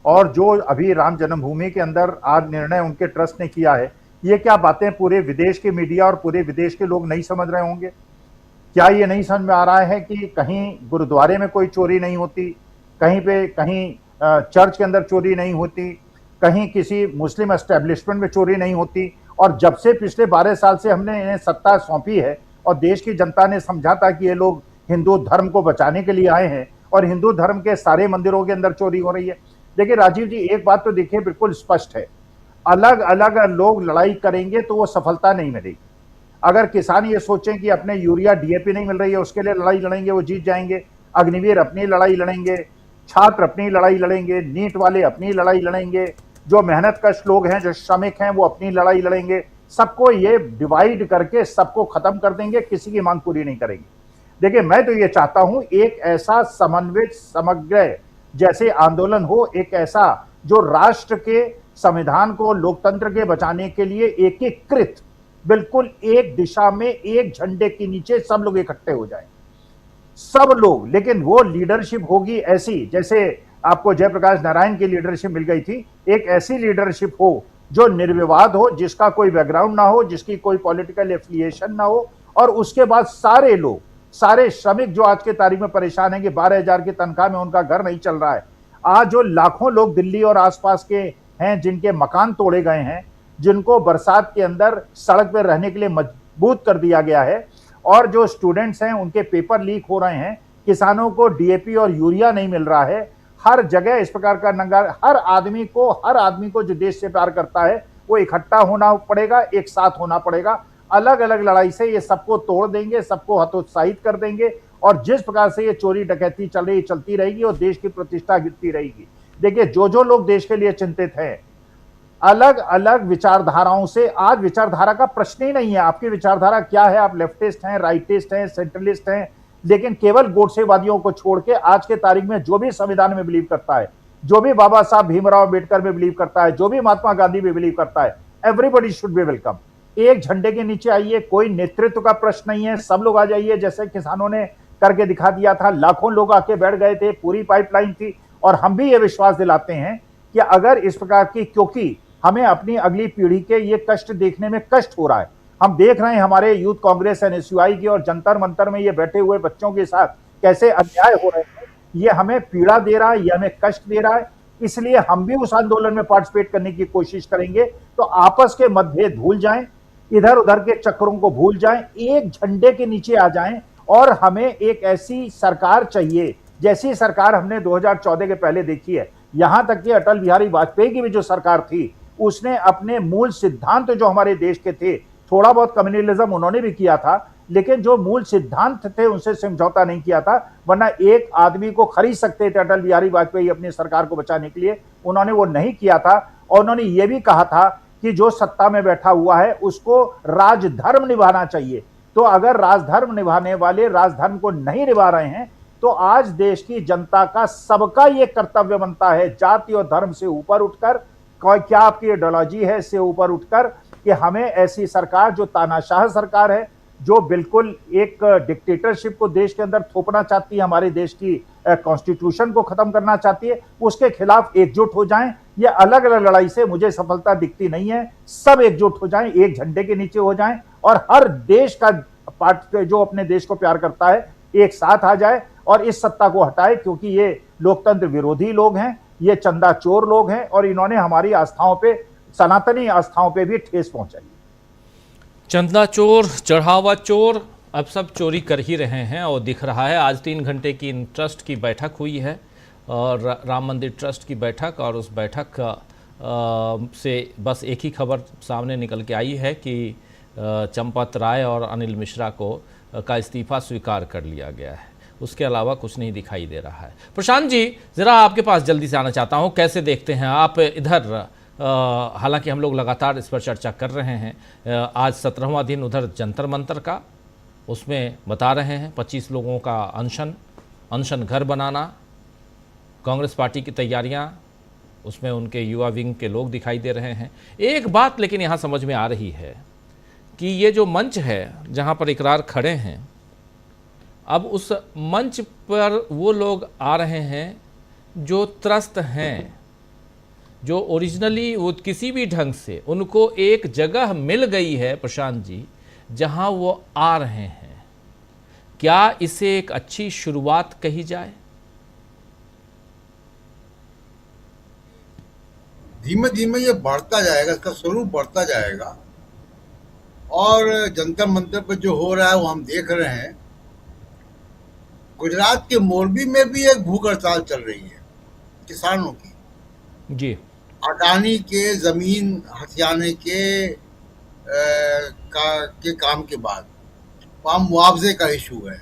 और जो अभी राम जन्मभूमि के अंदर आज निर्णय उनके ट्रस्ट ने किया है, ये क्या बातें पूरे विदेश के मीडिया और पूरे विदेश के लोग नहीं समझ रहे होंगे? क्या ये नहीं समझ में आ रहा है कि कहीं गुरुद्वारे में कोई चोरी नहीं होती, कहीं चर्च के अंदर चोरी नहीं होती, कहीं किसी मुस्लिम एस्टेब्लिशमेंट में चोरी नहीं होती? और जब से पिछले 12 साल से हमने इन्हें सत्ता सौंपी है और देश की जनता ने समझा था कि ये लोग हिंदू धर्म को बचाने के लिए आए हैं, और हिंदू धर्म के सारे मंदिरों के अंदर चोरी हो रही है। देखिए राजीव जी, एक बात तो देखिए बिल्कुल स्पष्ट है, अलग अलग लोग लड़ाई करेंगे तो वो सफलता नहीं मिलेगी। अगर किसान ये सोचें कि अपने यूरिया डीएपी नहीं मिल रही है उसके लिए लड़ाई लड़ेंगे, वो जीत जाएंगे। अग्निवीर अपनी लड़ाई लड़ेंगे, छात्र अपनी लड़ाई लड़ेंगे, नीट वाले अपनी लड़ाई लड़ेंगे, जो मेहनत कश लोग हैं, जो श्रमिक हैं, वो अपनी लड़ाई लड़ेंगे। सबको ये डिवाइड करके सबको खत्म कर देंगे, किसी की मांग पूरी नहीं करेंगे। देखिए मैं तो ये चाहता हूं एक ऐसा समन्वित समग्र जैसे आंदोलन हो, एक ऐसा जो राष्ट्र के संविधान को, लोकतंत्र के बचाने के लिए एकीकृत, बिल्कुल एक दिशा में एक झंडे के नीचे सब लोग इकट्ठे हो जाएं, सब लोग। लेकिन वो लीडरशिप होगी ऐसी जैसे आपको जयप्रकाश नारायण की लीडरशिप मिल गई थी। एक ऐसी लीडरशिप हो जो निर्विवाद हो, जिसका कोई बैकग्राउंड ना हो, जिसकी कोई पॉलिटिकल एफिलिएशन ना हो, और उसके बाद सारे लोग, सारे श्रमिक जो आज के तारीख में परेशान हैं कि 12,000 की तनख्वाह में उनका घर नहीं चल रहा है, आज जो लाखों लोग दिल्ली और आसपास के हैं जिनके मकान तोड़े गए हैं, जिनको बरसात के अंदर सड़क पर रहने के लिए मजबूर कर दिया गया है, और जो स्टूडेंट्स हैं उनके पेपर लीक हो रहे हैं, किसानों को डीएपी और यूरिया नहीं मिल रहा है, हर जगह इस प्रकार का नंगा। हर आदमी को जो देश से प्यार करता है वो इकट्ठा होना पड़ेगा, एक साथ होना पड़ेगा। अलग अलग लड़ाई से ये सबको तोड़ देंगे, सबको हतोत्साहित कर देंगे, और जिस प्रकार से ये चोरी डकैती चलती रहेगी और देश की प्रतिष्ठा गिरती रहेगी। देखिए जो लोग देश के लिए चिंतित हैं, अलग अलग विचारधाराओं से, आज विचारधारा का प्रश्न ही नहीं है। आपकी विचारधारा क्या है? आप लेफ्टिस्ट हैं, राइटिस्ट हैं, सेंट्रलिस्ट हैं, लेकिन केवल गोडसेवादियों को छोड़ के आज के तारीख में जो भी संविधान में बिलीव करता है, जो भी बाबा साहब भीमराव अम्बेडकर में बिलीव करता है, जो भी महात्मा गांधी में बिलीव करता है, एवरीबॉडी शुड बी वेलकम। एक झंडे के नीचे आइए, कोई नेतृत्व का प्रश्न नहीं है, सब लोग आ जाइए। जैसे किसानों ने करके दिखा दिया था, लाखों लोग आके बैठ गए थे, पूरी पाइपलाइन थी। और हम भी ये विश्वास दिलाते हैं कि अगर इस प्रकार की, क्योंकि हमें अपनी अगली पीढ़ी के ये कष्ट देखने में कष्ट हो रहा है, हम देख रहे हैं हमारे यूथ कांग्रेस एनएसयूआई की और जंतर मंतर में ये बैठे हुए बच्चों के साथ कैसे अन्याय हो रहे हैं, ये हमें पीड़ा दे रहा है, ये हमें कष्ट दे रहा है। इसलिए हम भी उस आंदोलन में पार्टिसिपेट करने की कोशिश करेंगे। तो आपस के मतभेद भूल जाएं, इधर उधर के चक्करों को भूल जाएं, एक झंडे के नीचे आ जाएं, और हमें एक ऐसी सरकार चाहिए जैसी सरकार हमने 2014 के पहले देखी है। यहां तक कि अटल बिहारी वाजपेयी की भी जो सरकार थी उसने अपने मूल सिद्धांत जो हमारे देश के थे, थोड़ा बहुत कम्युनलिज्म उन्होंने भी किया था, लेकिन जो मूल सिद्धांत थे उनसे समझौता नहीं किया था। वरना एक आदमी को खरीद सकते थे अटल बिहारी वाजपेयी अपनी सरकार को बचाने के लिए, उन्होंने वो नहीं किया था। और उन्होंने ये भी कहा था कि जो सत्ता में बैठा हुआ है उसको राजधर्म निभाना चाहिए। तो अगर राजधर्म निभाने वाले राजधर्म को नहीं निभा रहे हैं तो आज देश की जनता का सबका ये कर्तव्य बनता है, जाति और धर्म से ऊपर उठकर, क्या आपकी आइडियोलॉजी है इससे ऊपर उठकर, कि हमें ऐसी सरकार जो तानाशाह सरकार है, जो बिल्कुल एक डिक्टेटरशिप को देश के अंदर थोपना चाहती है, हमारे देश की कॉन्स्टिट्यूशन को खत्म करना चाहती है, उसके खिलाफ एकजुट हो जाएं। ये अलग अलग लड़ाई से मुझे सफलता दिखती नहीं है। सब एकजुट हो जाएं, एक झंडे के नीचे हो जाएं और हर देश का पार्ट जो अपने देश को प्यार करता है एक साथ आ जाए और इस सत्ता को हटाए, क्योंकि ये लोकतंत्र विरोधी लोग हैं, ये चंदा चोर लोग हैं और इन्होंने हमारी आस्थाओं पे, सनातनी आस्थाओं पे भी ठेस पहुंचाई।
चंदा चोर, चढ़ावा चोर, अब सब चोरी कर ही रहे हैं और दिख रहा है। आज 3 घंटे की इन ट्रस्ट की बैठक हुई है और राम मंदिर ट्रस्ट की बैठक, और उस बैठक से बस एक ही खबर सामने निकल के आई है कि चंपत राय और अनिल मिश्रा का इस्तीफा स्वीकार कर लिया गया है। उसके अलावा कुछ नहीं दिखाई दे रहा है। प्रशांत जी, ज़रा आपके पास जल्दी से आना चाहता हूँ, कैसे देखते हैं आप इधर? हालांकि हम लोग लगातार इस पर चर्चा कर रहे हैं। आज 17वां दिन उधर जंतर मंतर का, उसमें बता रहे हैं 25 लोगों का अनशन घर बनाना, कांग्रेस पार्टी की तैयारियां, उसमें उनके युवा विंग के लोग दिखाई दे रहे हैं। एक बात लेकिन यहाँ समझ में आ रही है कि ये जो मंच है जहाँ पर इकरार खड़े हैं, अब उस मंच पर वो लोग आ रहे हैं जो त्रस्त हैं, जो ओरिजिनली वो किसी भी ढंग से उनको एक जगह मिल गई है प्रशांत जी, जहां वो आ रहे हैं। क्या इसे एक अच्छी शुरुआत कही जाए?
धीमे धीमे ये बढ़ता जाएगा, इसका स्वरूप बढ़ता जाएगा। और जंतर मंतर पर जो हो रहा है वो हम देख रहे हैं। गुजरात के मोरबी में भी एक भूख हड़ताल चल रही है किसानों की
जी।
अडानी के जमीन हथियाने के काम के बाद वहाँ मुआवजे का इशू है।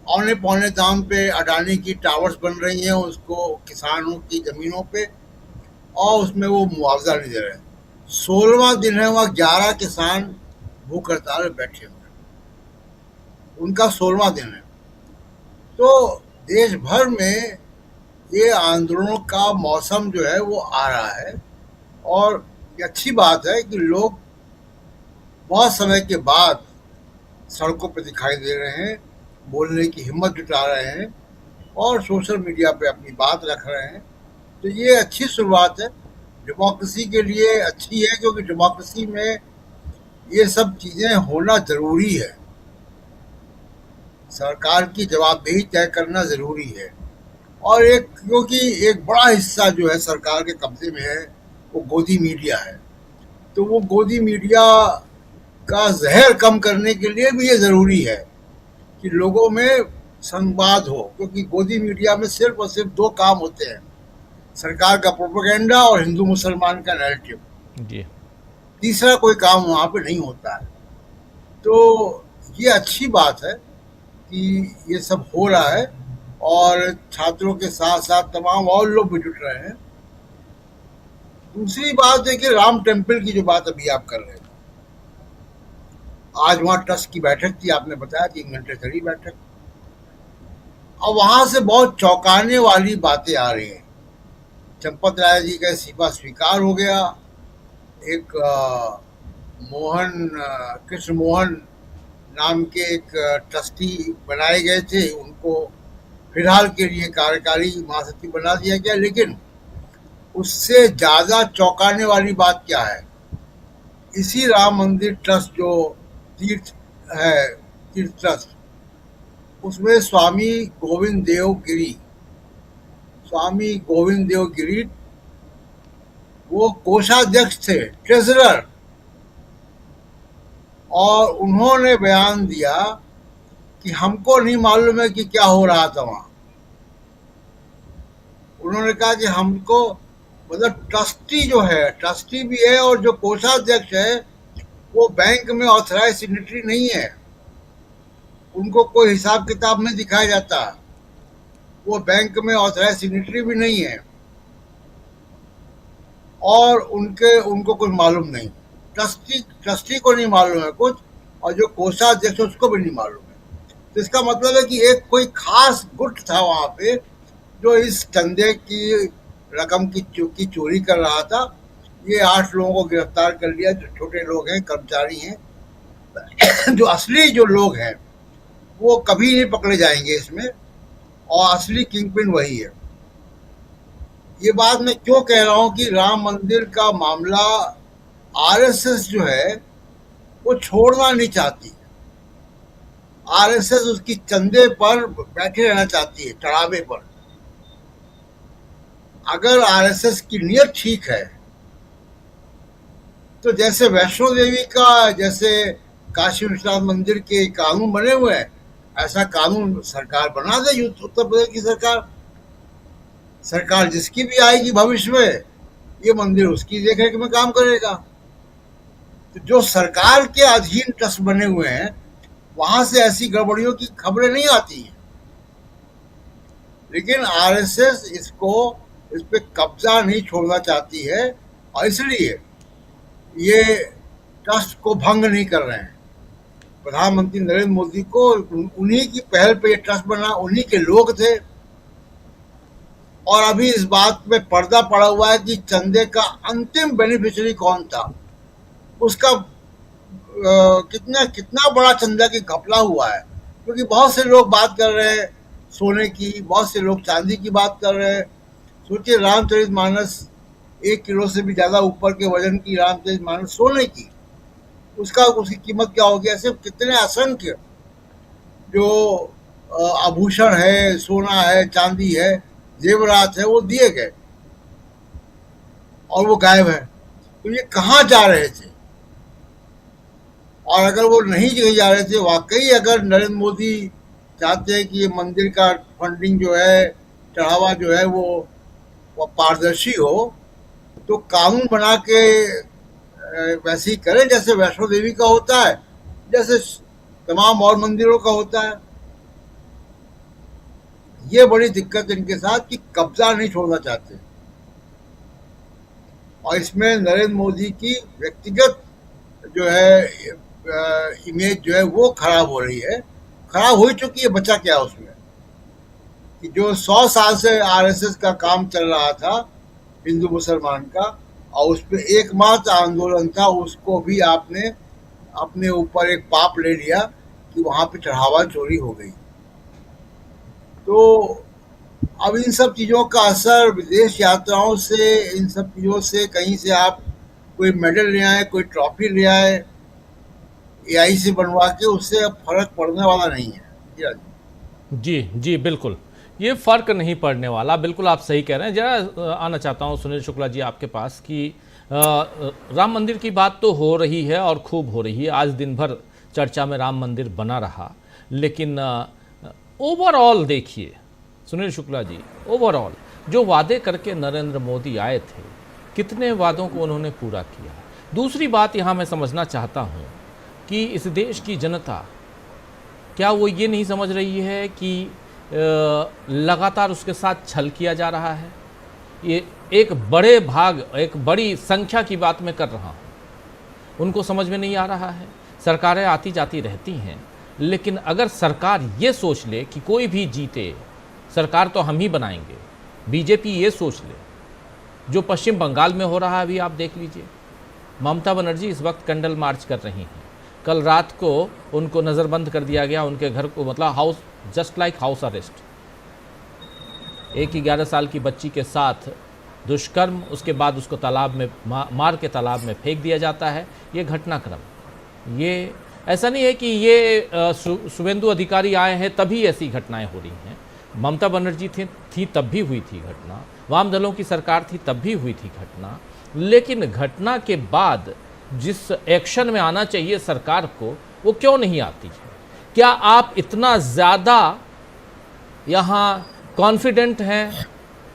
औने पौने दाम पे अडानी की टावर्स बन रही हैं उसको किसानों की जमीनों पे, और उसमें वो मुआवजा नहीं दे रहे। 16वां दिन है, वहाँ 11 किसान भूख हड़ताल में बैठे हुए हैं, उनका 16वां दिन है। तो देश भर में ये आंदोलनों का मौसम जो है वो आ रहा है, और ये अच्छी बात है कि लोग बहुत समय के बाद सड़कों पर दिखाई दे रहे हैं, बोलने की हिम्मत जुटा रहे हैं और सोशल मीडिया पे अपनी बात रख रहे हैं। तो ये अच्छी शुरुआत है, डेमोक्रेसी के लिए अच्छी है, क्योंकि डेमोक्रेसी में ये सब चीज़ें होना ज़रूरी है। सरकार की जवाबदेही तय करना ज़रूरी है। और क्योंकि एक बड़ा हिस्सा जो है सरकार के कब्जे में है वो गोदी मीडिया है, तो वो गोदी मीडिया का जहर कम करने के लिए भी ये ज़रूरी है कि लोगों में संवाद हो, क्योंकि गोदी मीडिया में सिर्फ और सिर्फ 2 काम होते हैं, सरकार का प्रोपेगेंडा और हिंदू मुसलमान का नैरेटिव। तीसरा कोई काम वहाँ पे नहीं होता है। तो ये अच्छी बात है कि ये सब हो रहा है और छात्रों के साथ साथ तमाम और लोग भी जुट रहे हैं। दूसरी बात है कि राम टेम्पल की जो बात अभी आप कर रहे हैं, आज वहाँ ट्रस्ट की बैठक थी, आपने बताया 3 घंटे चली बैठक, और वहाँ से बहुत चौंकाने वाली बातें आ रही हैं। चंपत राय जी का इस्तीफा स्वीकार हो गया। एक कृष्ण मोहन नाम के एक ट्रस्टी बनाए गए थे, उनको फिलहाल के लिए कार्यकारी महासचिव बना दिया गया। लेकिन उससे ज़्यादा चौंकाने वाली बात क्या है, इसी राम मंदिर ट्रस्ट जो तीर्थ ट्रस्ट, उसमें स्वामी गोविंद देव गिरी वो कोषाध्यक्ष थे, ट्रेजरर, और उन्होंने बयान दिया कि हमको नहीं मालूम है कि क्या हो रहा था वहाँ। उन्होंने कहा कि हमको मतलब ट्रस्टी जो है, ट्रस्टी भी है और जो कोषाध्यक्ष है वो बैंक में ऑथराइज सिग्नेटरी नहीं है, उनको कोई हिसाब किताब नहीं दिखाया जाता, वो बैंक में ऑथराइज सिग्नेटरी भी नहीं है और उनको कुछ मालूम नहीं, ट्रस्टी को नहीं मालूम है कुछ, और जो कोषाध्यक्ष उसको भी नहीं मालूम है। तो इसका मतलब है कि एक कोई खास गुट था वहां पे जो इस चंदे की रकम की चोरी कर रहा था। ये 8 लोगों को गिरफ्तार कर लिया, जो छोटे लोग हैं, कर्मचारी हैं। जो असली जो लोग हैं वो कभी नहीं पकड़े जाएंगे इसमें, और असली किंगपिन वही है। ये बात मैं क्यों कह रहा हूं कि राम मंदिर का मामला आरएसएस जो है वो छोड़ना नहीं चाहती। आरएसएस उसकी चंदे पर बैठे रहना चाहती है, चढ़ावे पर। अगर आरएसएस की नीयत ठीक है तो जैसे वैष्णो देवी का, जैसे काशी विश्वनाथ मंदिर के कानून बने हुए हैं, ऐसा कानून सरकार बना दे, उत्तर प्रदेश की सरकार जिसकी भी आएगी भविष्य में, ये मंदिर उसकी देखरेख में काम करेगा। तो जो सरकार के अधीन ट्रस्ट बने हुए हैं वहां से ऐसी गड़बड़ियों की खबरें नहीं आती हैं, लेकिन आरएसएस इस पे कब्जा नहीं छोड़ना चाहती है और इसलिए ये ट्रस्ट को भंग नहीं कर रहे हैं। प्रधानमंत्री नरेंद्र मोदी को उन्हीं की पहल पे ये ट्रस्ट बना, उन्हीं के लोग थे, और अभी इस बात में पर्दा पड़ा हुआ है कि चंदे का अंतिम बेनिफिशियरी कौन था, उसका कितना बड़ा चंदा की घपला हुआ है। क्योंकि बहुत से लोग बात कर रहे हैं सोने की, बहुत से लोग चांदी की बात कर रहे हैं। सोचिए, रामचरितमानस 1 किलो से भी ज्यादा ऊपर के वजन की रामचरितमानस सोने की, उसकी कीमत क्या होगी। ऐसे कितने असंख्य जो आभूषण है, सोना है, चांदी है, जेवरात है, वो दिए गए और वो गायब है। तो ये कहाँ जा रहे थे? और अगर वो नहीं जा रहे थे, वाकई अगर नरेंद्र मोदी चाहते हैं कि ये मंदिर का फंडिंग जो है, चढ़ावा जो है वो पारदर्शी हो, तो कानून बना के वैसे ही करें जैसे वैष्णो देवी का होता है, जैसे तमाम और मंदिरों का होता है। ये बड़ी दिक्कत इनके साथ कि कब्जा नहीं छोड़ना चाहते, और इसमें नरेंद्र मोदी की व्यक्तिगत जो है इमेज जो है वो खराब हो रही है, खराब हो चुकी है। बचा क्या उसमें कि जो 100 साल से आरएसएस का काम चल रहा था हिंदू मुसलमान का, और उस पर एकमात्र आंदोलन था, उसको भी आपने अपने ऊपर एक पाप ले लिया कि वहां पे चढ़ावा चोरी हो गई। तो अब इन सब चीज़ों का असर विदेश यात्राओं से, इन सब चीज़ों से, कहीं से आप कोई मेडल ले आए, कोई ट्रॉफी ले आए एआई से बनवा के, उससे अब फर्क पड़ने वाला नहीं है।
जी बिल्कुल, ये फर्क नहीं पड़ने वाला। बिल्कुल आप सही कह रहे हैं। जरा आना चाहता हूँ सुनील शुक्ला जी आपके पास कि राम मंदिर की बात तो हो रही है और खूब हो रही है, आज दिन भर चर्चा में राम मंदिर बना रहा, लेकिन ओवरऑल देखिए सुनील शुक्ला जी, ओवरऑल जो वादे करके नरेंद्र मोदी आए थे, कितने वादों को उन्होंने पूरा किया। दूसरी बात यहाँ मैं समझना चाहता हूँ कि इस देश की जनता, क्या वो ये नहीं समझ रही है कि लगातार उसके साथ छल किया जा रहा है? ये एक बड़ी संख्या की बात मैं कर रहा हूँ, उनको समझ में नहीं आ रहा है। सरकारें आती जाती रहती हैं, लेकिन अगर सरकार ये सोच ले कि कोई भी जीते सरकार तो हम ही बनाएंगे, बीजेपी ये सोच ले, जो पश्चिम बंगाल में हो रहा है अभी आप देख लीजिए, ममता बनर्जी इस वक्त कैंडल मार्च कर रही हैं। कल रात को उनको नज़रबंद कर दिया गया, उनके घर को, मतलब house, just like house arrest. एक 11 साल की बच्ची के साथ दुष्कर्म, उसके बाद उसको तालाब में मार के तालाब में फेंक दिया जाता है। ये घटनाक्रम, ये ऐसा नहीं है कि ये शुभेंदु अधिकारी आए हैं तभी ऐसी घटनाएं हो रही हैं। ममता बनर्जी थी तब भी हुई थी घटना, वाम दलों की सरकार थी तब भी हुई थी घटना, लेकिन घटना के बाद जिस एक्शन में आना चाहिए सरकार को, वो क्यों नहीं आती है? क्या आप इतना ज़्यादा यहाँ कॉन्फिडेंट हैं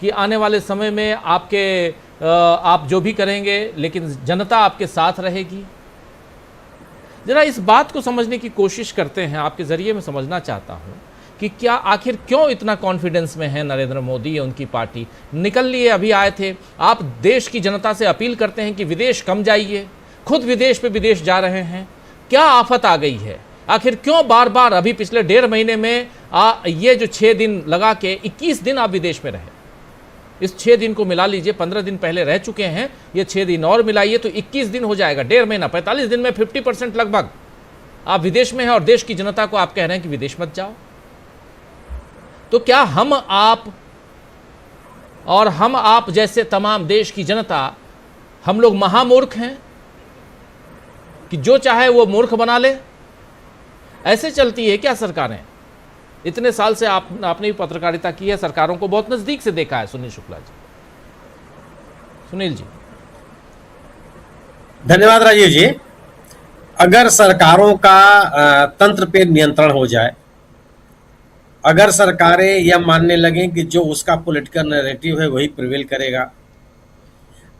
कि आने वाले समय में आप जो भी करेंगे लेकिन जनता आपके साथ रहेगी? जरा इस बात को समझने की कोशिश करते हैं, आपके जरिए मैं समझना चाहता हूं कि क्या आखिर क्यों इतना कॉन्फिडेंस में है नरेंद्र मोदी या उनकी पार्टी? निकल लिए अभी आए थे, आप देश की जनता से अपील करते हैं कि विदेश कम जाइए, खुद विदेश पे विदेश जा रहे हैं। क्या आफत आ गई है? आखिर क्यों बार बार अभी पिछले 1.5 महीने में ये जो 6 दिन लगा के 21 दिन आप विदेश में रहे, इस 6 दिन को मिला लीजिए, 15 दिन पहले रह चुके हैं, ये 6 दिन और मिलाइए तो 21 दिन हो जाएगा, 1.5 महीना, 45 दिन में 50% लगभग आप विदेश में हैं और देश की जनता को आप कह रहे हैं कि विदेश मत जाओ। तो क्या हम आप जैसे तमाम देश की जनता, हम लोग महामूर्ख हैं कि जो चाहे वो मूर्ख बना ले? ऐसे चलती है क्या सरकारें? इतने साल से आपने भी पत्रकारिता की है, सरकारों को बहुत नजदीक से देखा है। सुनील शुक्ला जी। सुनील जी।
धन्यवाद राजीव जी। अगर सरकारों का तंत्र पे नियंत्रण हो जाए, अगर सरकारें यह मानने लगें कि जो उसका पॉलिटिकल नैरेटिव है वही प्रिवेल करेगा,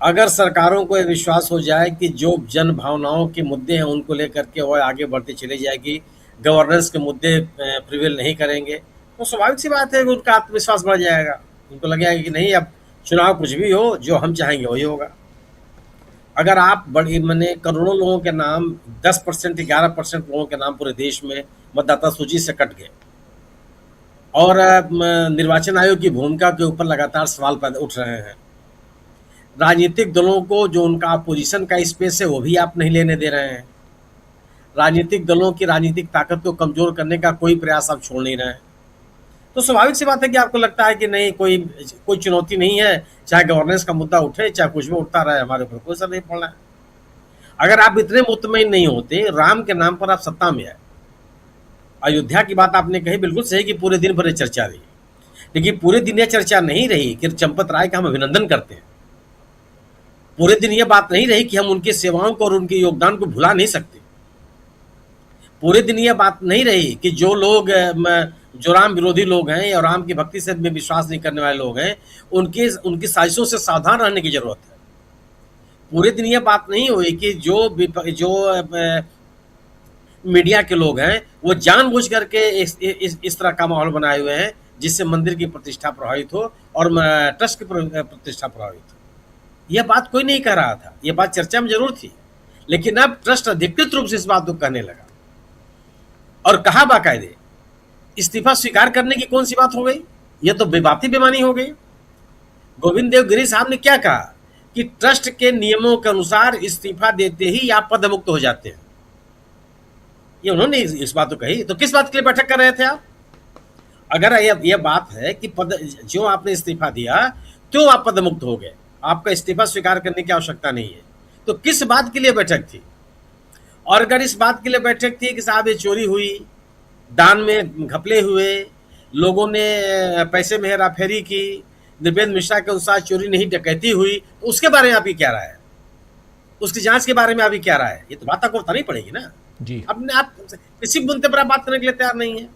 अगर सरकारों को यह विश्वास हो जाए कि जो जन भावनाओं के मुद्दे हैं उनको लेकर के वह आगे बढ़ती चली जाएगी, गवर्नेंस के मुद्दे प्रिवेल नहीं करेंगे, तो स्वाभाविक सी बात है कि उनका आत्मविश्वास बढ़ जाएगा। उनको लगेगा कि नहीं, अब चुनाव कुछ भी हो, जो हम चाहेंगे वही होगा। अगर आप बड़ी करोड़ों लोगों के नाम 10% 11% लोगों के नाम पूरे देश में मतदाता सूची से कट गए और निर्वाचन आयोग की भूमिका के ऊपर लगातार सवाल पैदा उठ रहे हैं, राजनीतिक दलों को जो उनका अपोजिशन का स्पेस है वो भी आप नहीं लेने दे रहे हैं, राजनीतिक दलों की राजनीतिक ताकत को कमजोर करने का कोई प्रयास आप छोड़ नहीं रहे हैं, तो स्वाभाविक सी बात है कि आपको लगता है कि नहीं, कोई चुनौती नहीं है, चाहे गवर्नेंस का मुद्दा उठे, चाहे कुछ भी उठता रहे, हमारे ऊपर कोई असर नहीं पड़ना है। अगर आप इतने मुतमईन नहीं होते, राम के नाम पर आप सत्ता में आए, अयोध्या की बात आपने कही, बिल्कुल सही कि पूरे दिन भर चर्चा रही, लेकिन पूरे दिन यह चर्चा नहीं रही कि चंपत राय का हम अभिनंदन करते हैं, पूरे दिन यह बात नहीं रही कि हम उनकी सेवाओं को और उनके योगदान को भुला नहीं सकते, पूरे दिन यह बात नहीं रही कि जो लोग जो राम विरोधी लोग हैं या राम की भक्ति से में विश्वास नहीं करने वाले लोग हैं, उनकी साजिशों से सावधान रहने की जरूरत है। पूरे दिन यह बात नहीं हुई कि जो मीडिया के लोग हैं वो जानबूझ करके इस तरह का माहौल बनाए हुए हैं जिससे मंदिर की प्रतिष्ठा प्रभावित हो और ट्रस्ट की प्रतिष्ठा प्रभावित हो। यह बात कोई नहीं कह रहा था, यह बात चर्चा में जरूर थी, लेकिन अब ट्रस्ट अधिकृत रूप से इस बात को कहने लगा और कहा बाकायदे। इस्तीफा स्वीकार करने की कौन सी बात हो गई? यह तो बेबाती बेमानी हो गई। गोविंद देव गिरी साहब ने क्या कहा कि ट्रस्ट के नियमों के अनुसार इस्तीफा देते ही आप पद मुक्त हो जाते हैं, ये उन्होंने इस बात को कही। तो किस बात के लिए बैठक कर रहे थे आप? अगर यह बात है कि पद जो आपने इस्तीफा दिया तो आप पद मुक्त हो गए, आपका इस्तीफा स्वीकार करने की आवश्यकता नहीं है, तो किस बात के लिए बैठक थी? और अगर इस बात के लिए बैठक थी कि साहब ये चोरी हुई, दान में घपले हुए, लोगों ने पैसे में हेरा फेरी की, नृपेंद्र मिश्रा के अनुसार चोरी नहीं डकैती हुई, तो उसके बारे में आपकी क्या राय है? उसकी जांच के बारे में आपकी क्या राय है? ये तो बात आपको बतानी पड़ेगी ना जी। अपने आप किसी मुद्दे पर आप बात करने के लिए तैयार नहीं है।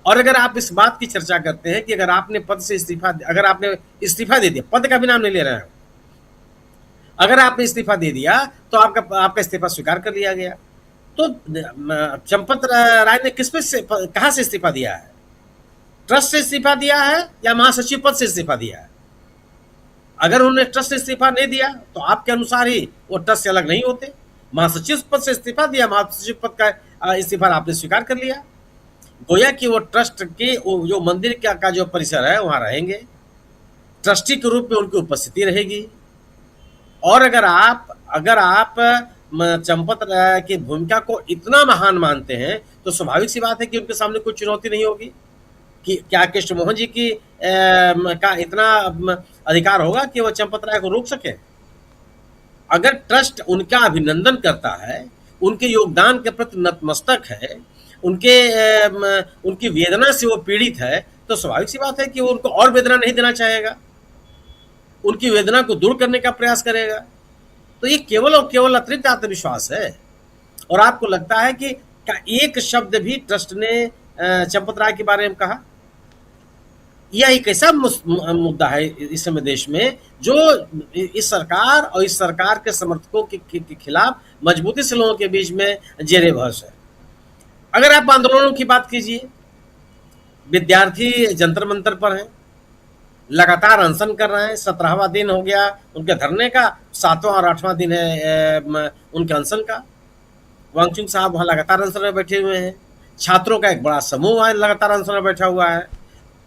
और अगर आप इस बात की चर्चा करते हैं कि अगर आपने पद से अगर आपने इस्तीफा दे दिया, पद का भी नाम नहीं ले रहे हैं, अगर आपने इस्तीफा दे दिया तो आपका इस्तीफा स्वीकार कर लिया गया, तो चंपत राय ने कहां से इस्तीफा दिया है? ट्रस्ट से इस्तीफा दिया है या महासचिव पद से इस्तीफा दिया है? अगर उन्होंने ट्रस्ट से इस्तीफा नहीं दिया तो आपके अनुसार ही वो ट्रस्ट से अलग नहीं होते। महासचिव पद से इस्तीफा दिया, महासचिव पद का इस्तीफा आपने स्वीकार कर लिया, गोया कि वो ट्रस्ट के जो मंदिर का जो परिसर है वहां रहेंगे, ट्रस्टी के रूप में उनकी उपस्थिति रहेगी। और अगर आप चंपत राय की भूमिका को इतना महान मानते हैं तो स्वाभाविक सी बात है कि उनके सामने कोई चुनौती नहीं होगी कि क्या कृष्ण मोहन जी का इतना अधिकार होगा कि वह चंपत राय को रोक सके? अगर ट्रस्ट उनका अभिनंदन करता है, उनके योगदान के प्रति नतमस्तक है, उनकी वेदना से वो पीड़ित है, तो स्वाभाविक सी बात है कि वो उनको और वेदना नहीं देना चाहेगा, उनकी वेदना को दूर करने का प्रयास करेगा। तो ये केवल और केवल अतिरिक्त आत्मविश्वास है। और आपको लगता है कि क्या एक शब्द भी ट्रस्ट ने चंपत राय के बारे में कहा? यह एक ऐसा मुद्दा है इस समय देश में जो इस सरकार और इस सरकार के समर्थकों के खिलाफ मजबूती से लोगों के बीच में जेरे बहस है। अगर आप आंदोलनों की बात कीजिए, विद्यार्थी जंतर मंतर पर हैं, लगातार अनशन कर रहे हैं, 17वां दिन हो गया उनके धरने का, 7वां और 8वां दिन है उनके अनशन का। वांगचुक साहब वहाँ लगातार अनशन में बैठे हुए हैं। छात्रों का एक बड़ा समूह वहाँ लगातार अनशन में बैठा हुआ है।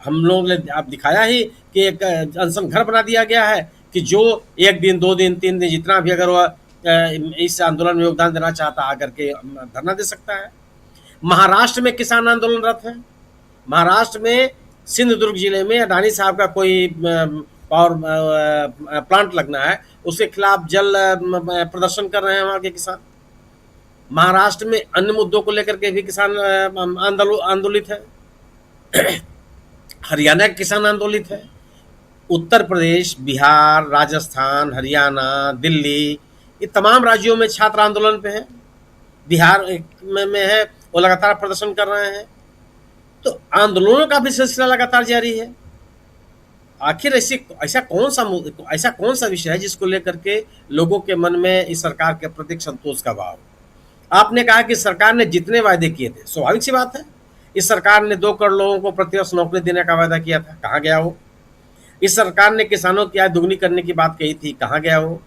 हम लोग ने आप दिखाया ही कि एक अनशन घर बना दिया गया है कि जो 1 दिन 2 दिन 3 दिन जितना भी अगर वह इस आंदोलन में योगदान देना चाहता आकर के धरना दे सकता है। महाराष्ट्र में किसान आंदोलनरत है। महाराष्ट्र में सिंधुदुर्ग जिले में अडानी साहब का कोई पावर प्लांट लगना है, उसके खिलाफ जल प्रदर्शन कर रहे हैं वहाँ के किसान। महाराष्ट्र में अन्य मुद्दों को लेकर के भी किसान आंदोलित है। हरियाणा के किसान आंदोलित है। उत्तर प्रदेश, बिहार, राजस्थान, हरियाणा, दिल्ली, ये तमाम राज्यों में छात्र आंदोलन पे हैं। बिहार में है, वो लगातार प्रदर्शन कर रहे हैं। तो आंदोलनों का भी सिलसिला लगातार जारी है। आखिर ऐसा कौन सा विषय है जिसको लेकर के लोगों के मन में इस सरकार के प्रति संतोष का भाव? आपने कहा कि सरकार ने जितने वायदे किए थे, स्वाभाविक सी बात है, इस सरकार ने 2 करोड़ लोगों को प्रतिवर्ष नौकरी देने का वायदा किया था, कहाँ गया वो? इस सरकार ने किसानों की आय दुगनी करने की बात कही थी, कहाँ गया वो?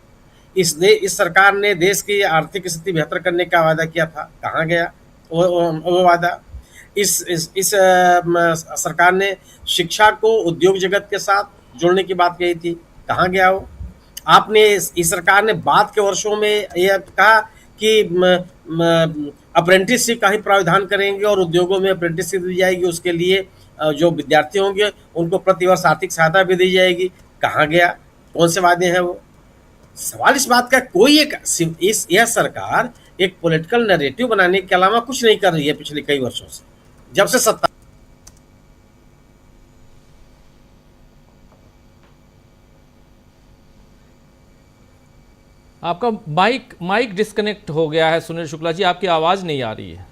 इस सरकार ने देश की आर्थिक स्थिति बेहतर करने का वायदा किया था, कहाँ गया वो वायदा? इस सरकार ने शिक्षा को उद्योग जगत के साथ जोड़ने की बात कही थी, कहाँ गया वो? आपने इस सरकार ने बाद के वर्षों में यह कहा कि अप्रेंटिसशिप का ही प्रावधान करेंगे और उद्योगों में अप्रेंटिसशिप दी जाएगी, उसके लिए जो विद्यार्थी होंगे उनको प्रतिवर्ष आर्थिक सहायता भी दी जाएगी, कहाँ गया? कौन से वादे हैं वो? सवाल इस बात का कोई यह सरकार एक पॉलिटिकल नैरेटिव बनाने के अलावा कुछ नहीं कर रही है पिछले कई वर्षों से, जब से सत्ता।
आपका माइक डिस्कनेक्ट हो गया है सुनील शुक्ला जी, आपकी आवाज नहीं आ रही है।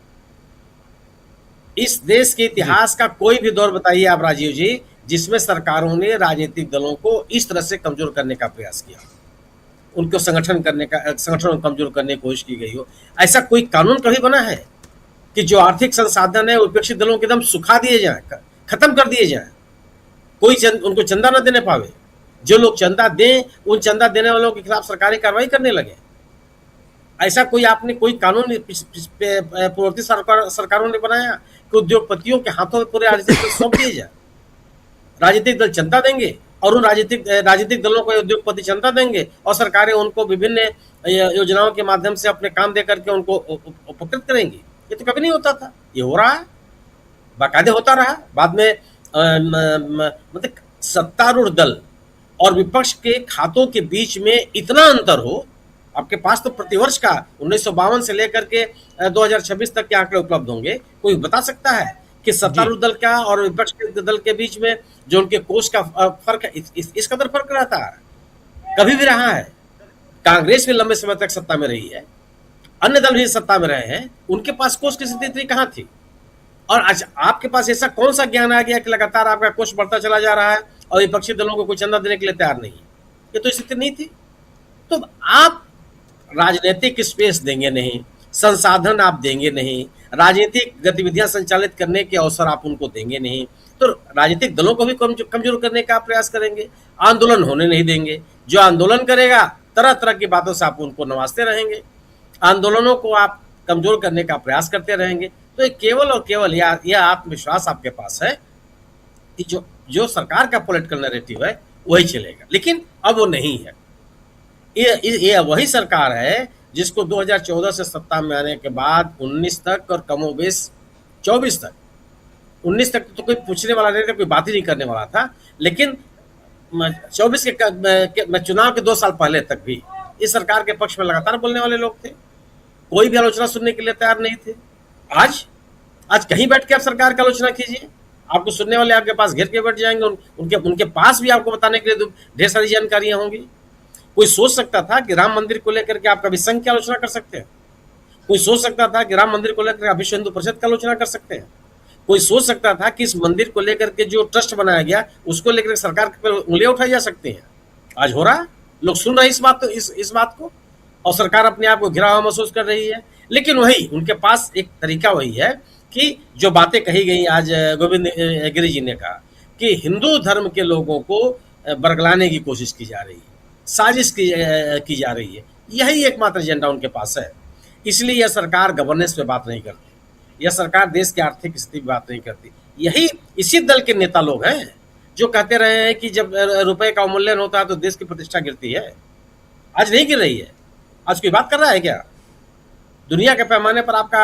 इस देश के इतिहास का कोई भी दौर बताइए आप राजीव जी, जिसमें सरकारों ने राजनीतिक दलों को इस तरह से कमजोर करने का प्रयास किया, उनको संगठन को कमजोर करने की कोशिश की गई हो। ऐसा कोई कानून कभी बना है कि जो आर्थिक संसाधन है विपक्षी दलों के एकदम सुखा दिए जाए, खत्म कर दिए जाए, कोई उनको चंदा न देने पावे? जो लोग चंदा दें, उन चंदा देने वालों के खिलाफ सरकारी कार्रवाई करने लगे। ऐसा आपने कोई कानून पूर्ववर्ती सरकारों ने बनाया कि उद्योगपतियों के हाथों में पूरे राजनीतिक दल सौंप दिए जाए? राजनीतिक दल चंदा देंगे और उन राजनीतिक दलों को उद्योगपति चंदा देंगे और सरकारें उनको विभिन्न योजनाओं के माध्यम से अपने काम दे करके उनको उपकृत करेंगी। ये तो कभी नहीं होता था, ये हो रहा है, बाकायदे होता रहा। बाद में मतलब सत्तारूढ़ दल और विपक्ष के खातों के बीच में इतना अंतर हो, आपके पास तो प्रतिवर्ष का 1952 से लेकर के 2026 तक के आंकड़े उपलब्ध होंगे। कोई बता सकता है कि सत्तारूढ़ दल का और विपक्ष के दल के बीच में जो उनके कोष का फर्क है, इस कदर फर्क रहता है? कभी भी रहा है? कांग्रेस भी लंबे समय तक सत्ता में रही है, अन्य दल भी सत्ता में रहे हैं, उनके पास कोष की स्थिति कहाँ थी? और आज आपके पास ऐसा कौन सा ज्ञान आ गया कि लगातार आपका कोष बढ़ता चला जा रहा है और विपक्षी दलों को कोई चंदा देने के लिए तैयार नहीं है? ये तो स्थिति नहीं थी। तो आप राजनीतिक स्पेस देंगे नहीं, संसाधन आप देंगे नहीं, राजनीतिक गतिविधियां संचालित करने के अवसर आप उनको देंगे नहीं, तो राजनीतिक दलों को भी कमजोर करने का प्रयास करेंगे, आंदोलन होने नहीं देंगे। जो आंदोलन करेगा तरह तरह की बातों से आप उनको नवाजते रहेंगे, आंदोलनों को आप कमजोर करने का प्रयास करते रहेंगे। तो ये केवल और केवल यह आत्मविश्वास आपके पास है कि जो सरकार का पॉलिटिकल नैरेटिव है वही चलेगा, लेकिन अब वो नहीं है। ये वही सरकार है जिसको 2014 से सत्ता में आने के बाद 19 तक और कमोबेश 24 तक, 19 तक तो कोई पूछने वाला नहीं था, कोई बात ही नहीं करने वाला था, लेकिन 24 के चुनाव के 2 साल पहले तक भी इस सरकार के पक्ष में लगातार बोलने वाले लोग थे, कोई भी आलोचना सुनने के लिए तैयार नहीं थे। आज कहीं बैठ के आप सरकार की आलोचना कीजिए, आपको सुनने वाले आपके पास घेर के बैठ जाएंगे, उनके पास भी आपको बताने के लिए ढेर सारी जानकारियां होंगी। कोई सोच सकता था कि राम मंदिर को लेकर के आप कभी संघ की आलोचना कर सकते हैं? कोई सोच सकता था कि राम मंदिर को लेकर आप विश्व हिंदू परिषद की आलोचना कर सकते हैं? कोई सोच सकता था कि इस मंदिर को लेकर के जो ट्रस्ट बनाया गया उसको लेकर सरकार के ऊपर उंगलियां उठाई जा सकती हैं? आज हो रहा है, लोग सुन रहे हैं इस बात को, और सरकार अपने आप को घिरा हुआ महसूस कर रही है। लेकिन वही उनके पास एक तरीका वही है कि जो बातें कही गई आज गोविंद गिरि जी ने कहा कि हिंदू धर्म के लोगों को बरगलाने की कोशिश की जा रही है, साजिश की जा रही है, यही एकमात्र एजेंडा उनके पास है। इसलिए यह सरकार गवर्नेंस पे बात नहीं करती, यह सरकार देश की आर्थिक स्थिति पे बात नहीं करती। यही इसी दल के नेता लोग हैं जो कहते रहे हैं कि जब रुपए का अवमूल्यन होता है तो देश की प्रतिष्ठा गिरती है। आज नहीं गिर रही है। आज कोई बात कर रहा है क्या? दुनिया के पैमाने पर आपका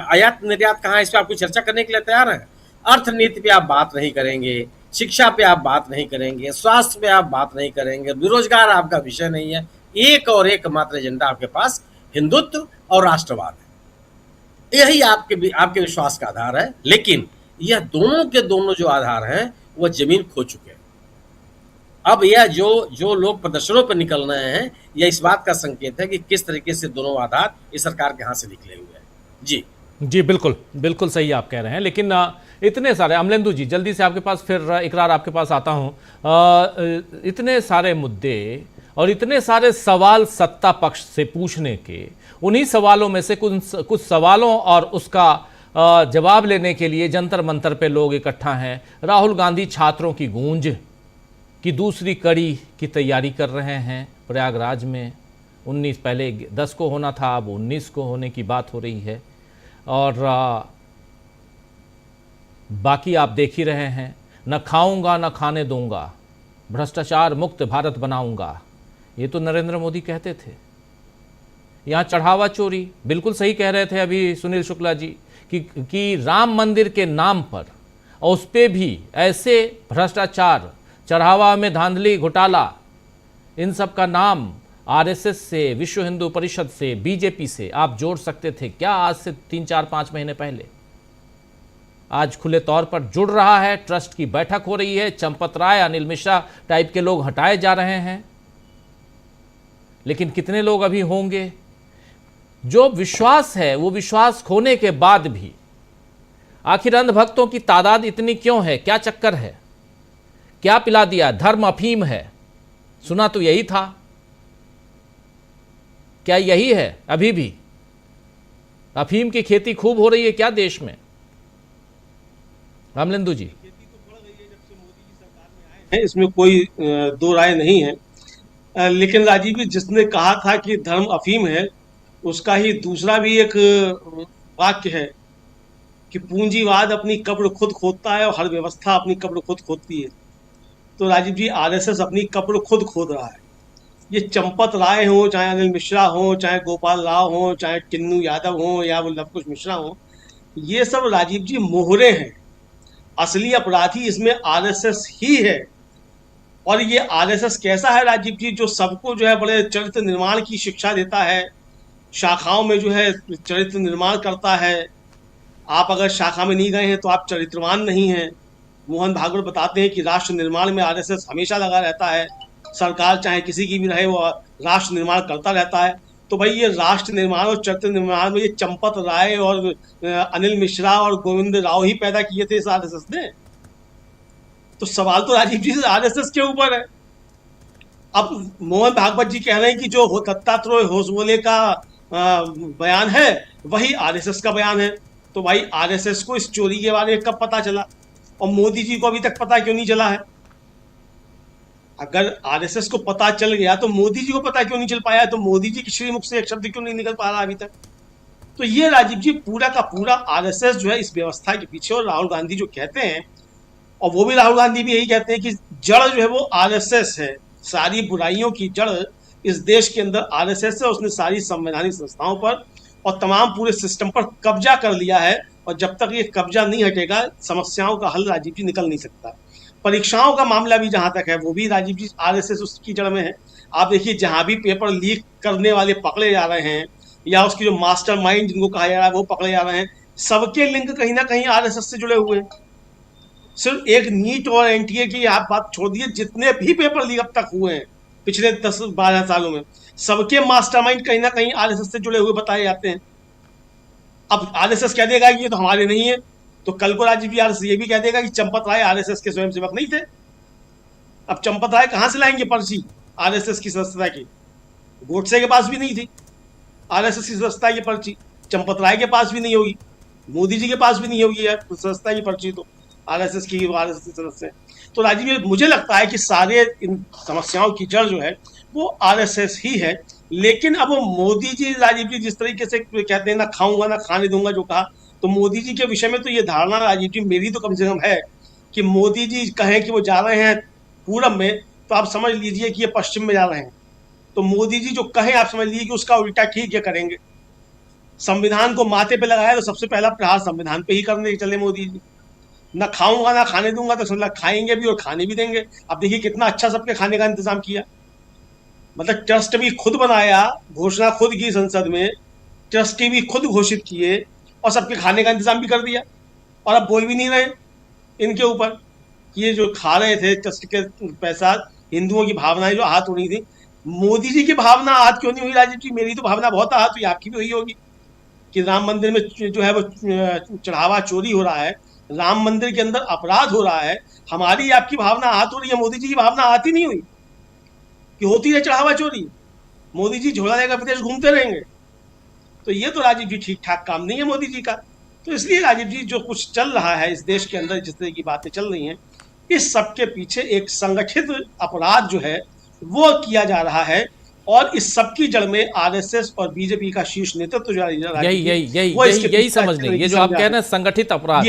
आयात निर्यात कहाँ है, इस पर आप कोई चर्चा करने के लिए तैयार हैं? अर्थनीति पे आप बात नहीं करेंगे, शिक्षा पे आप बात नहीं करेंगे, स्वास्थ्य पे आप बात नहीं करेंगे, बेरोजगार आपका विषय नहीं है। एक और एक मात्र एजेंडा आपके पास हिंदुत्व और राष्ट्रवाद है। यही आपके विश्वास का आधार है। लेकिन यह दोनों के दोनों जो आधार हैं वह जमीन खो चुके हैं। अब यह जो लोग प्रदर्शनों पर निकल रहे हैं, यह इस बात का संकेत है कि किस तरीके से दोनों आधार इस सरकार के हाथ से निकले हुए हैं। जी
बिल्कुल सही आप कह रहे हैं। लेकिन इतने सारे, अमलेंदु जी जल्दी से आपके पास, फिर इकरार आपके पास आता हूं। इतने सारे मुद्दे और इतने सारे सवाल सत्ता पक्ष से पूछने के, उन्हीं सवालों में से कुछ सवालों और उसका जवाब लेने के लिए जंतर मंतर पे लोग इकट्ठा हैं। राहुल गांधी छात्रों की गूंज की दूसरी कड़ी की तैयारी कर रहे हैं प्रयागराज में। 19 पहले 10 को होना था, अब 19 को होने की बात हो रही है। और बाकी आप देख ही रहे हैं, न खाऊंगा न खाने दूंगा, भ्रष्टाचार मुक्त भारत बनाऊंगा, ये तो नरेंद्र मोदी कहते थे। यहाँ चढ़ावा चोरी, बिल्कुल सही कह रहे थे अभी सुनील शुक्ला जी कि राम मंदिर के नाम पर और उस पर भी ऐसे भ्रष्टाचार, चढ़ावा में धांधली, घोटाला, इन सब का नाम आरएसएस से, विश्व हिंदू परिषद से, बीजेपी से आप जोड़ सकते थे क्या आज से 3, 4, 5 महीने पहले? आज खुले तौर पर जुड़ रहा है। ट्रस्ट की बैठक हो रही है, चंपत राय, अनिल मिश्रा टाइप के लोग हटाए जा रहे हैं। लेकिन कितने लोग अभी होंगे? जो विश्वास है वो विश्वास खोने के बाद भी आखिर अंधभक्तों की तादाद इतनी क्यों है? क्या चक्कर है? क्या पिला दिया? धर्म अफीम है, सुना तो यही था। क्या यही है? अभी भी अफीम की खेती खूब हो रही है क्या देश में? रामलेंदु जी,
इसमें कोई दो राय नहीं है। लेकिन राजीव जी, जिसने कहा था कि धर्म अफीम है, उसका ही दूसरा भी एक वाक्य है कि पूंजीवाद अपनी कब्र खुद खोदता है और हर व्यवस्था अपनी कब्र खुद खोदती है। तो राजीव जी, आरएसएस अपनी कब्र खुद खोद रहा है। ये चंपत राय हो, चाहे अनिल मिश्रा हो, चाहे गोपाल राव हो, चाहे किन्नू यादव हो या वो लवकुश मिश्रा हो, ये सब राजीव जी मोहरे हैं। असली अपराधी इसमें आरएसएस ही है। और ये आरएसएस कैसा है राजीव जी, जो सबको जो है बड़े चरित्र निर्माण की शिक्षा देता है, शाखाओं में जो है चरित्र निर्माण करता है। आप अगर शाखा में नहीं गए हैं तो आप चरित्रवान नहीं हैं। मोहन भागवत बताते हैं कि राष्ट्र निर्माण में आरएसएस हमेशा लगा रहता है। सरकार चाहे किसी की भी रहे, वो राष्ट्र निर्माण करता रहता है। तो भाई ये राष्ट्र निर्माण और चरित्र निर्माण में ये चंपत राय और अनिल मिश्रा और गोविंद राव ही पैदा किए थे इस आरएसएस ने। तो सवाल तो राजीव जी आरएसएस के ऊपर है। अब मोहन भागवत जी कह रहे हैं कि जो दत्तात्रेय होसबोले का बयान है वही आरएसएस का बयान है। तो भाई आरएसएस को इस चोरी के बारे में कब पता चला और मोदी जी को अभी तक पता क्यों नहीं चला है? अगर आरएसएस को पता चल गया तो मोदी जी को पता क्यों नहीं चल पाया? तो मोदी जी की श्रीमुख से एक शब्द क्यों नहीं निकल पा रहा अभी तक? तो ये राजीव जी पूरा का पूरा आरएसएस जो है इस व्यवस्था के पीछे। और राहुल गांधी जो कहते हैं, और वो भी राहुल गांधी भी यही कहते हैं कि जड़ जो है वो आरएसएस है। सारी बुराइयों की जड़ इस देश के अंदर आरएसएस है। उसने सारी संवैधानिक संस्थाओं पर और तमाम पूरे सिस्टम पर कब्जा कर लिया है। और जब तक ये कब्जा नहीं हटेगा, समस्याओं का हल राजीव जी निकल नहीं सकता। परीक्षाओं का मामला भी जहां तक है, वो भी राजीव जी आरएसएस उसकी जड़ में है। आप देखिए, जहां भी पेपर लीक करने वाले पकड़े जा रहे हैं या उसकी जो मास्टरमाइंड जिनको कहा जा रहा है वो पकड़े जा रहे हैं, सबके लिंक कहीं ना कहीं आरएसएस से जुड़े हुए हैं। सिर्फ एक नीट और एनटीए की आप बात छोड़ दिए, जितने भी पेपर लीक अब तक हुए हैं पिछले 10-12 सालों में, सबके मास्टरमाइंड कहीं ना कहीं आरएसएस से जुड़े हुए बताए जाते हैं। अब आरएसएस कह देगा कि ये तो हमारे नहीं है, तो कल को राजीव जी आरएसएस ये भी कह देगा कि चंपत राय आरएसएस के स्वयंसेवक नहीं थे। अब चंपत राय कहां से लाएंगे पर्ची आरएसएस की सदस्यता की? गोडसे के पास भी नहीं थी आरएसएस की सदस्यता की पर्ची, चंपत राय के पास भी नहीं होगी, मोदी जी के पास भी नहीं होगी यार सदस्यता की पर्ची तो आरएसएस की सदस्य। तो राजीव जी मुझे लगता है कि सारे इन समस्याओं की जड़ जो है वो आरएसएस ही है। लेकिन अब वो मोदी जी, राजीव जी जिस तरीके से कहते हैं ना खाऊंगा ना खाने दूंगा जो कहा, तो मोदी जी के विषय में तो ये धारणा राजीव जी मेरी तो कम से कम है कि मोदी जी कहें कि वो जा रहे हैं पूरब में, तो आप समझ लीजिए कि ये पश्चिम में जा रहे हैं। तो मोदी जी जो कहें आप समझ लीजिए कि उसका उल्टा ठीक है करेंगे। संविधान को माथे पे लगाया तो सबसे पहला प्रहार संविधान पे ही करने चले मोदी जी। ना खाऊंगा ना खाने दूंगा, तो समझ खाएंगे भी और खाने भी देंगे। अब देखिए कितना अच्छा सबके खाने का इंतजाम किया, मतलब ट्रस्ट भी खुद बनाया, घोषणा खुद की संसद में, ट्रस्टी भी खुद घोषित किए और सबके खाने का इंतजाम भी कर दिया। और अब बोल भी नहीं रहे इनके ऊपर, ये जो खा रहे थे ट्रस्ट के पैसा, हिंदुओं की भावनाएं जो आहत हो रही थी। मोदी जी की भावना आहत क्यों नहीं हुई राजीव जी? मेरी तो भावना बहुत आहत हुई, आपकी भी हुई होगी कि राम मंदिर में जो है वो चढ़ावा चोरी हो रहा है, राम मंदिर के अंदर अपराध हो रहा है, हमारी आपकी भावना आहत हो रही है, मोदी जी की भावना आहत ही नहीं हुई कि होती है चढ़ावा चोरी, मोदी जी झोला लेकर विदेश घूमते रहेंगे। तो ये तो राजीव जी ठीक ठाक काम नहीं है मोदी जी का। तो इसलिए राजीव जी जो कुछ चल रहा है इस देश के अंदर, जिस तरह की बातें चल रही हैं, इस सब के पीछे एक संगठित अपराध जो है वो किया जा रहा है। और इस सब की जड़ में आरएसएस और बीजेपी का शीर्ष नेतृत्व जो
यही समझने, ये जो आप कह रहे हैं संगठित अपराध,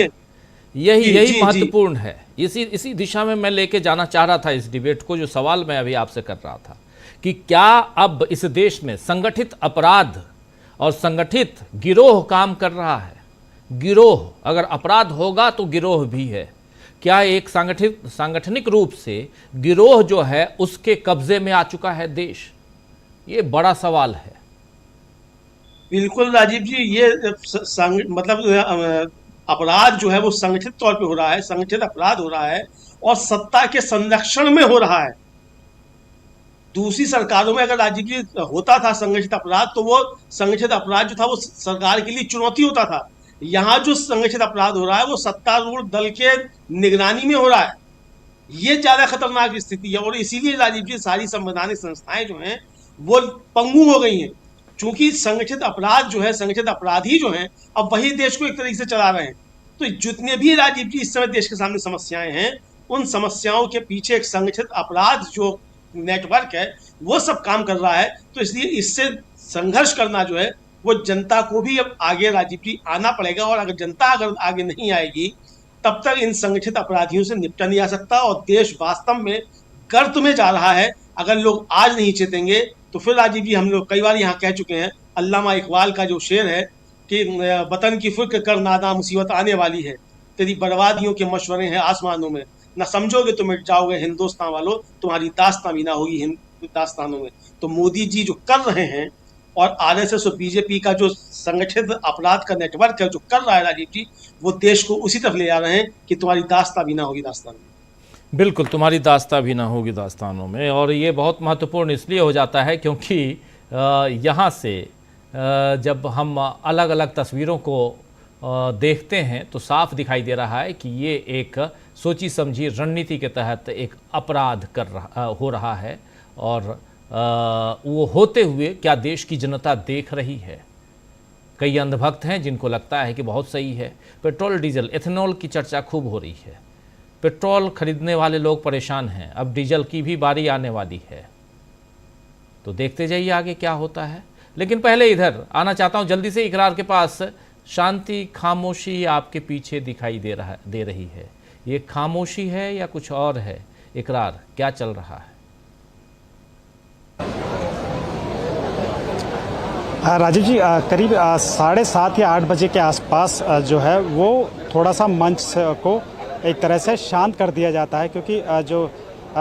यही महत्वपूर्ण है। इसी दिशा में मैं लेके जाना चाह रहा था इस डिबेट को, जो सवाल मैं अभी आपसे कर रहा था कि क्या अब इस देश में संगठित अपराध और संगठित गिरोह काम कर रहा है? गिरोह, अगर अपराध होगा तो गिरोह भी है। क्या एक सांगठनिक रूप से गिरोह जो है उसके कब्जे में आ चुका है देश? ये बड़ा सवाल है।
बिल्कुल राजीव जी, ये मतलब अपराध जो है वो संगठित तौर पे हो रहा है, संगठित अपराध हो रहा है और सत्ता के संरक्षण में हो रहा है। दूसरी सरकारों में अगर राजीव जी होता था संगठित अपराध, तो वो संगठित अपराध जो था वो सरकार के लिए चुनौती होता था। यहाँ जो संगठित अपराध हो रहा है वो सत्तारूढ़ दल के निगरानी में हो रहा है। ये ज्यादा खतरनाक स्थिति है और इसीलिए राजीव जी सारी संवैधानिक संस्थाएं जो हैं वो पंगु हो गई हैं, क्योंकि संगठित अपराध जो है, संगठित अपराधी जो हैं, अब वही देश को एक तरीके से चला रहे हैं। तो जितने भी राजीव जी इस समय देश के सामने समस्याएं हैं, उन समस्याओं के पीछे एक संगठित अपराध जो नेटवर्क है वो सब काम कर रहा है। तो इसलिए इससे संघर्ष करना जो है वो जनता को भी अब आगे राजीव जी आना पड़ेगा। और अगर जनता आगे नहीं आएगी तब तक इन संगठित अपराधियों से निपटा नहीं आ सकता और देश वास्तव में गर्त में जा रहा है। अगर लोग आज नहीं चेतेंगे तो फिर राजीव जी, हम लोग कई बार यहाँ कह चुके हैं, अल्लामा इकबाल का जो शेर है कि वतन की फिक्र कर नादा मुसीबत आने वाली है, तेरी बर्बादियों के मशवरे हैं आसमानों में, ना समझोगे तो मिट जाओगे हिंदुस्तान वालों, तुम्हारी दास्तां भी ना होगी हिंदुस्तानों में। तो मोदी जी जो कर रहे हैं और आरएसएस और बीजेपी का जो संगठित अपराध का नेटवर्क है जो कर रहा है राजीव जी, वो देश को उसी तरफ ले जा रहे हैं कि तुम्हारी दास्तां भी ना होगी दास्तान में।
बिल्कुल, तुम्हारी दास्तां भी ना होगी दास्तानों में। और ये बहुत महत्वपूर्ण इसलिए हो जाता है क्योंकि यहाँ से जब हम अलग अलग तस्वीरों को देखते हैं तो साफ दिखाई दे रहा है कि ये एक सोची समझी रणनीति के तहत एक अपराध हो रहा है। और वो होते हुए क्या देश की जनता देख रही है? कई अंधभक्त हैं जिनको लगता है कि बहुत सही है। पेट्रोल, डीजल, एथेनॉल की चर्चा खूब हो रही है। पेट्रोल खरीदने वाले लोग परेशान हैं, अब डीजल की भी बारी आने वाली है। तो देखते जाइए आगे क्या होता है। लेकिन पहले इधर आना चाहता हूं जल्दी से इकरार के पास। शांति, खामोशी आपके पीछे दिखाई दे रही है। ये खामोशी है या कुछ और है? इकरार, क्या चल रहा है?
राजीव जी, करीब 7:30 या 8 बजे के आसपास जो है वो थोड़ा सा मंच को एक तरह से शांत कर दिया जाता है, क्योंकि जो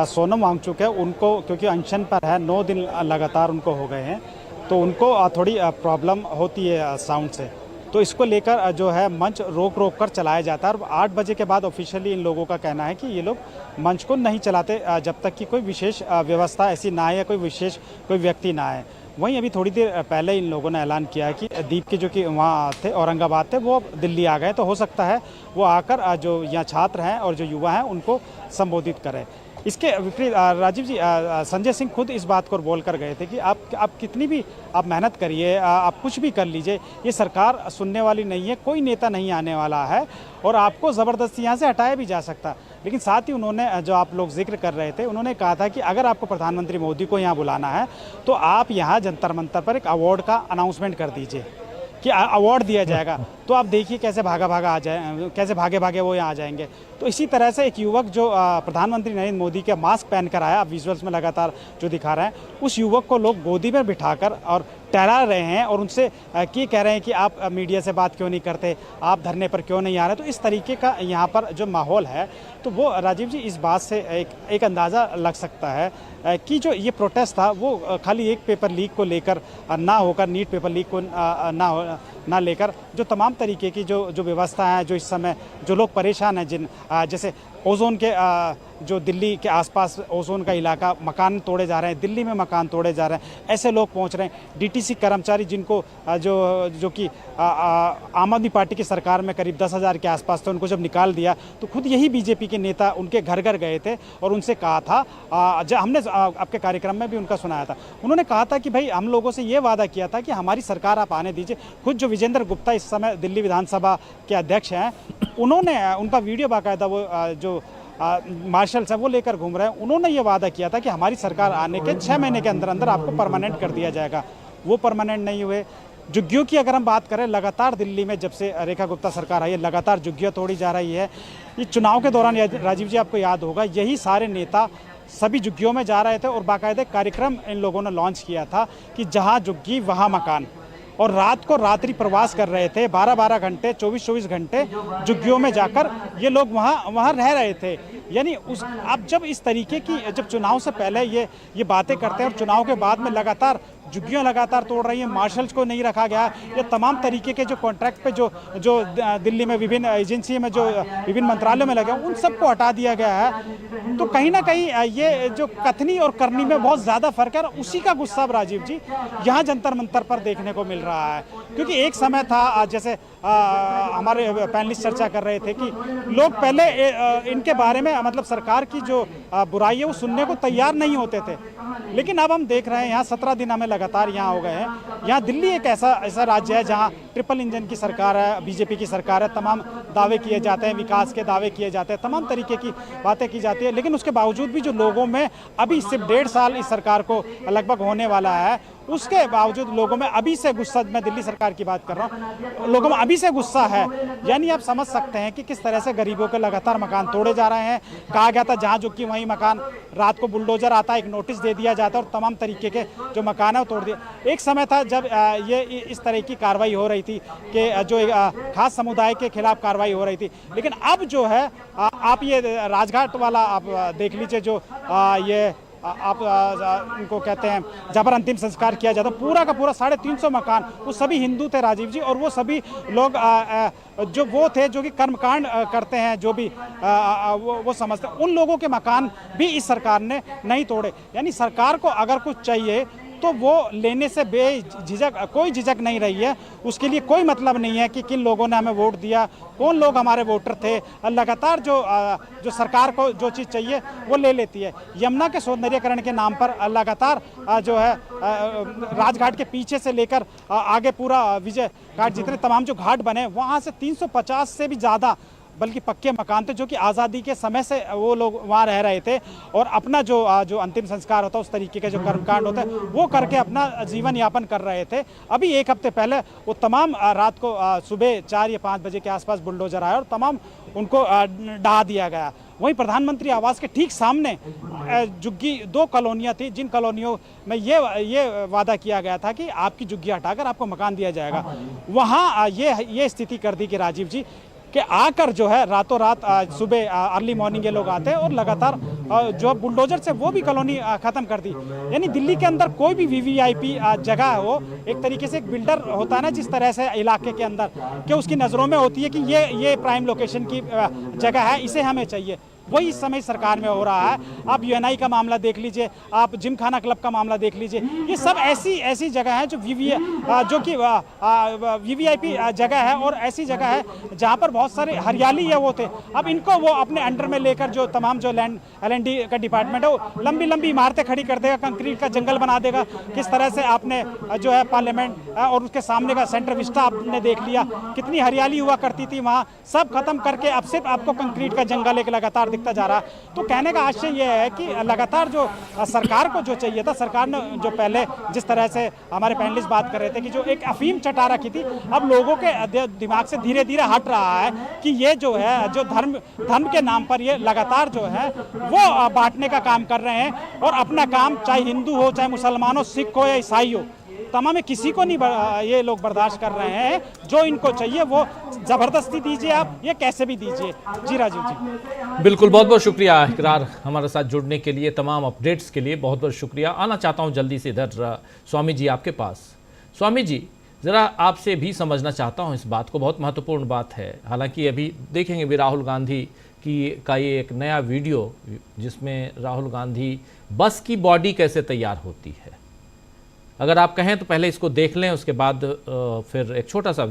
सोनम वांगचुक है उनको, क्योंकि अनशन पर है, 9 दिन लगातार उनको हो गए हैं, तो उनको थोड़ी प्रॉब्लम होती है साउंड से। तो इसको लेकर जो है मंच रोक कर चलाया जाता है। और 8 बजे के बाद ऑफिशियली इन लोगों का कहना है कि ये लोग मंच को नहीं चलाते जब तक कि कोई विशेष व्यवस्था ऐसी ना आए या कोई व्यक्ति ना आए। वहीं अभी थोड़ी देर पहले इन लोगों ने ऐलान किया है कि दीप के जो कि वहाँ थे औरंगाबाद थे वो दिल्ली आ गए, तो हो सकता है वो आकर जो यहाँ छात्र हैं और जो युवा हैं उनको संबोधित करें। इसके विपरीत राजीव जी, संजय सिंह खुद इस बात को बोल कर गए थे कि आप कितनी भी आप मेहनत करिए, आप कुछ भी कर लीजिए, ये सरकार सुनने वाली नहीं है, कोई नेता नहीं आने वाला है और आपको ज़बरदस्ती यहाँ से हटाया भी जा सकता है। लेकिन साथ ही उन्होंने, जो आप लोग जिक्र कर रहे थे, उन्होंने कहा था कि अगर आपको प्रधानमंत्री मोदी को यहाँ बुलाना है तो आप यहाँ जंतर मंतर पर एक अवार्ड का अनाउंसमेंट कर दीजिए कि अवार्ड दिया जाएगा, तो आप देखिए कैसे कैसे भागे भागे वो यहाँ आ जाएंगे। तो इसी तरह से एक युवक जो प्रधानमंत्री नरेंद्र मोदी के मास्क पहन कर आया, आप विजुअल्स में लगातार जो दिखा रहे हैं, उस युवक को लोग गोदी में बिठाकर और टहला रहे हैं और उनसे ये कह रहे हैं कि आप मीडिया से बात क्यों नहीं करते, आप धरने पर क्यों नहीं आ रहे। तो इस तरीके का यहाँ पर जो माहौल है, तो वो राजीव जी इस बात से एक अंदाज़ा लग सकता है कि जो ये प्रोटेस्ट था वो खाली एक पेपर लीक को लेकर ना होकर, नीट पेपर लीक को ना लेकर, जो तमाम तरीके की जो व्यवस्था है, जो इस समय जो लोग परेशान हैं, जैसे ओजोन के जो दिल्ली के आसपास ओजोन का इलाका, मकान तोड़े जा रहे हैं, दिल्ली में मकान तोड़े जा रहे हैं, ऐसे लोग पहुंच रहे हैं। डीटीसी कर्मचारी जिनको जो कि आम आदमी पार्टी की सरकार में करीब 10,000 के आसपास थे, उनको जब निकाल दिया तो खुद यही बीजेपी के नेता उनके घर घर गए थे और उनसे कहा था, जब हमने आपके कार्यक्रम में भी उनका सुनाया था, उन्होंने कहा था कि भाई हम लोगों से ये वादा किया था कि हमारी सरकार आप आने दीजिए। खुद जो विजेंद्र गुप्ता इस समय दिल्ली विधानसभा के अध्यक्ष हैं, उन्होंने उनका वीडियो बाकायदा वो जो मार्शल साहब वो लेकर घूम रहे हैं, उन्होंने ये वादा किया था कि हमारी सरकार आने के 6 महीने के अंदर अंदर आपको परमानेंट कर दिया जाएगा। वो परमानेंट नहीं हुए। झुग्गियों की अगर हम बात करें, लगातार दिल्ली में जब से रेखा गुप्ता सरकार आई है, लगातार झुग्गियाँ तोड़ी जा रही है। ये चुनाव के दौरान राजीव जी आपको याद होगा, यही सारे नेता सभी झुग्गियों में जा रहे थे और बाकायदे कार्यक्रम इन लोगों ने लॉन्च किया था कि जहाँ झुग्गी वहाँ मकान, और रात को रात्रि प्रवास कर रहे थे, 12-12 घंटे 24-24 घंटे झुग्गियों में जाकर ये लोग वहाँ रह रहे थे। यानी आप जब इस तरीके की, जब चुनाव से पहले ये बातें करते हैं और चुनाव के बाद में लगातार झुग्गियाँ लगातार तोड़ रही हैं, मार्शल्स को नहीं रखा गया, ये तमाम तरीके के जो कॉन्ट्रैक्ट पे जो दिल्ली में विभिन्न एजेंसी में जो विभिन्न मंत्रालयों में लगे उन सबको हटा दिया गया है। तो कहीं ना कहीं ये जो कथनी और करनी में बहुत ज़्यादा फर्क है और उसी का गुस्सा राजीव जी यहाँ जंतर मंतर पर देखने को मिल रहा है। क्योंकि एक समय था, जैसे हमारे पैनलिस्ट चर्चा कर रहे थे कि लोग पहले इनके बारे में, मतलब सरकार की जो बुराई है वो सुनने को तैयार नहीं होते थे, लेकिन अब हम देख रहे हैं यहाँ 17 दिन हमें लगातार यहाँ हो गए हैं। यहाँ दिल्ली एक ऐसा राज्य है जहाँ ट्रिपल इंजन की सरकार है, बीजेपी की सरकार है, तमाम दावे किए जाते हैं, विकास के दावे किए जाते हैं, तमाम तरीके की बातें की जाती है, लेकिन उसके बावजूद भी जो लोगों में अभी सिर्फ 1.5 साल इस सरकार को लगभग होने वाला है, उसके बावजूद लोगों में अभी से गुस्सा, मैं दिल्ली सरकार की बात कर रहा हूँ, लोगों में अभी से गुस्सा है। यानी आप समझ सकते हैं कि किस तरह से गरीबों के लगातार मकान तोड़े जा रहे हैं। कहा गया था जहाँ झुग्गी वहीं मकान, रात को बुलडोजर आता है, एक नोटिस दे दिया जाता है और तमाम तरीके के जो मकान है वो तोड़ दिए। एक समय था जब ये इस तरह की कार्रवाई हो रही थी कि जो खास समुदाय के खिलाफ कार्रवाई हो रही थी, लेकिन अब जो है आप ये राजघाट वाला आप देख लीजिए, जो ये आप उनको कहते हैं जहाँ पर अंतिम संस्कार किया जाता, पूरा का पूरा 350 मकान, वो सभी हिंदू थे राजीव जी, और वो सभी लोग जो वो थे जो कि कर्मकांड करते हैं, जो भी वो समझते हैं, उन लोगों के मकान भी इस सरकार ने नहीं तोड़े। यानी सरकार को अगर कुछ चाहिए तो वो लेने से बेझिझक, कोई झिझक नहीं रही है। उसके लिए कोई मतलब नहीं है कि किन लोगों ने हमें वोट दिया, कौन लोग हमारे वोटर थे। लगातार जो सरकार को जो चीज़ चाहिए वो ले लेती है। यमुना के सौंदर्यीकरण के नाम पर लगातार जो है राजघाट के पीछे से लेकर आगे पूरा विजय घाट, जितने तमाम जो घाट बने, वहाँ से 350 से भी ज़्यादा बल्कि पक्के मकान थे, जो कि आज़ादी के समय से वो लोग वहाँ रह रहे थे और अपना जो अंतिम संस्कार होता है, उस तरीके के जो कर्मकांड होते हैं वो करके अपना जीवन यापन कर रहे थे। अभी एक हफ्ते पहले वो तमाम रात को सुबह 4 या 5 बजे के आसपास बुलडोजर आया और तमाम उनको ढहा दिया गया। वहीं प्रधानमंत्री आवास के ठीक सामने झुग्गी 2 कॉलोनियाँ थी, जिन कॉलोनियों में ये वादा किया गया था कि आपकी झुग्गी हटाकर आपको मकान दिया जाएगा। वहाँ ये स्थिति कर दी कि राजीव जी कि आकर जो है रातों रात सुबह अर्ली मॉर्निंग ये लोग आते हैं और लगातार जो बुलडोजर से वो भी कॉलोनी ख़त्म कर दी। यानी दिल्ली के अंदर कोई भी वीवीआईपी जगह हो, एक तरीके से एक बिल्डर होता है ना जिस तरह से इलाके के अंदर, कि उसकी नज़रों में होती है कि ये प्राइम लोकेशन की जगह है, इसे हमें चाहिए। वही इस समय सरकार में हो रहा है। आप यूएनआई का मामला देख लीजिए, आप जिम खाना क्लब का मामला देख लीजिए, ये सब ऐसी जगह है जो वीवीआईपी जगह है और ऐसी जगह है जहाँ पर बहुत सारे हरियाली है वो थे। अब इनको वो अपने अंडर में लेकर जो तमाम जो LND का डिपार्टमेंट है वो लंबी लंबी इमारतें खड़ी कर देगा, कंक्रीट का जंगल बना देगा। किस तरह से आपने जो है पार्लियामेंट और उसके सामने का सेंटर विस्टा आपने देख लिया, कितनी हरियाली हुआ करती थी वहाँ, सब खत्म करके अब सिर्फ आपको कंक्रीट का जंगल एक लगातार दिखता जा रहा है। तो कहने का आशय यह है कि लगातार जो सरकार को जो चाहिए था, सरकार ने जो पहले जिस तरह से हमारे पैनलिस्ट बात कर रहे थे कि जो एक अफीम चटा रखी थी, अब लोगों के दिमाग से धीरे धीरे हट रहा है कि ये जो है जो धर्म के नाम पर ये लगातार जो है वो बांटने का काम कर रहे हैं और अपना काम चाहे हिंदू हो, चाहे मुसलमान हो, सिख हो या ईसाई हो, तमाम किसी को नहीं ये लोग बर्दाश्त कर रहे हैं। जो इनको चाहिए वो जबरदस्ती दीजिए, आप ये कैसे भी दीजिए। जी राजीव जी,
बिल्कुल, बहुत बहुत शुक्रिया इकरार हमारे साथ जुड़ने के लिए, तमाम अपडेट्स के लिए बहुत बहुत शुक्रिया। आना चाहता हूं जल्दी से इधर स्वामी जी आपके पास। स्वामी जी, ज़रा आपसे भी समझना चाहता हूं इस बात को, बहुत महत्वपूर्ण बात है। हालांकि अभी देखेंगे भी राहुल गांधी का ये एक नया वीडियो जिसमें राहुल गांधी बस की बॉडी कैसे तैयार होती है, अगर आप कहें तो पहले इसको देख लें, उसके बाद फिर एक छोटा सा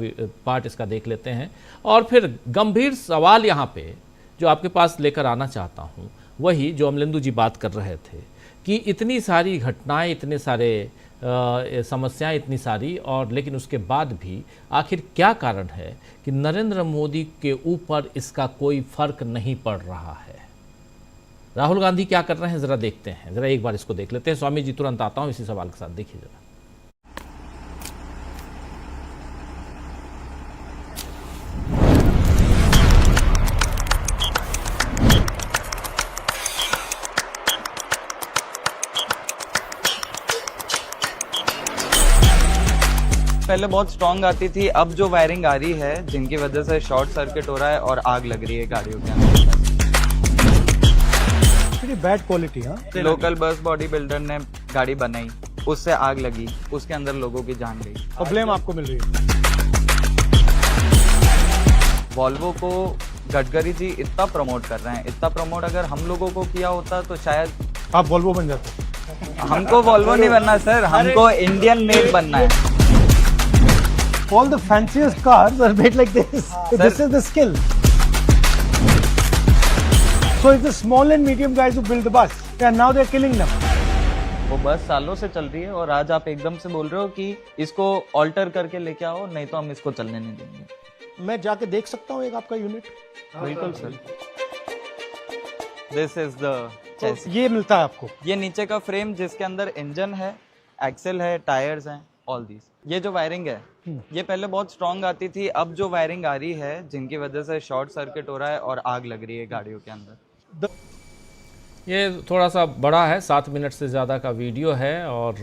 पार्ट इसका देख लेते हैं और फिर गंभीर सवाल यहाँ पे जो आपके पास लेकर आना चाहता हूँ, वही जो अमलेंदु जी बात कर रहे थे कि इतनी सारी घटनाएं, इतने सारे समस्याएं, इतनी सारी, और लेकिन उसके बाद भी आखिर क्या कारण है कि नरेंद्र मोदी के ऊपर इसका कोई फर्क नहीं पड़ रहा है। राहुल गांधी क्या कर रहे हैं जरा देखते हैं, जरा एक बार इसको देख लेते हैं। स्वामी जी तुरंत आता हूं इसी सवाल के साथ, देखिए जरा।
पहले बहुत स्ट्रांग आती थी, अब जो वायरिंग आ रही है जिनकी वजह से शॉर्ट सर्किट हो रहा है और आग लग रही है गाड़ियों के अंदर।
Bad quality. हाँ,
लोकल बस बॉडी बिल्डर ने गाड़ी बनाई, उससे आग लगी, उसके अंदर लोगों की जान गई
और ब्लेम आपको मिल रही है।
वॉल्वो को गडकरी जी इतना प्रमोट कर रहे हैं, इतना प्रमोट अगर हम लोगों को किया होता तो शायद
आप वॉल्वो बन जाते।
हमको वॉल्वो नहीं बनना सर, हमको इंडियन मेड बनना है।
All the fanciest cars are made like this. This is the skill. So it's the small and medium guys who build the bus, and now they're killing them.
वो बस सालों से चल रही है और आज आप एकदम से बोल रहे हो कि इसको ऑल्टर करके लेके आओ, नहीं तो हम इसको चलने नहीं देंगे।
मैं जाके देख सकता हूँ एक आपका यूनिट?
बिल्कुल sir. This is the chassis.
ये मिलता है आपको?
ये नीचे का फ्रेम जिसके अंदर इंजन है, एक्सेल है, टायर्स हैं, ऑल दीज। ये जो वायरिंग है ये पहले बहुत स्ट्रांग आती थी, अब जो वायरिंग आ रही है जिनकी वजह से शॉर्ट सर्किट हो रहा है और आग लग रही है गाड़ियों के अंदर।
ये थोड़ा सा बड़ा है, 7 मिनट से ज़्यादा का वीडियो है और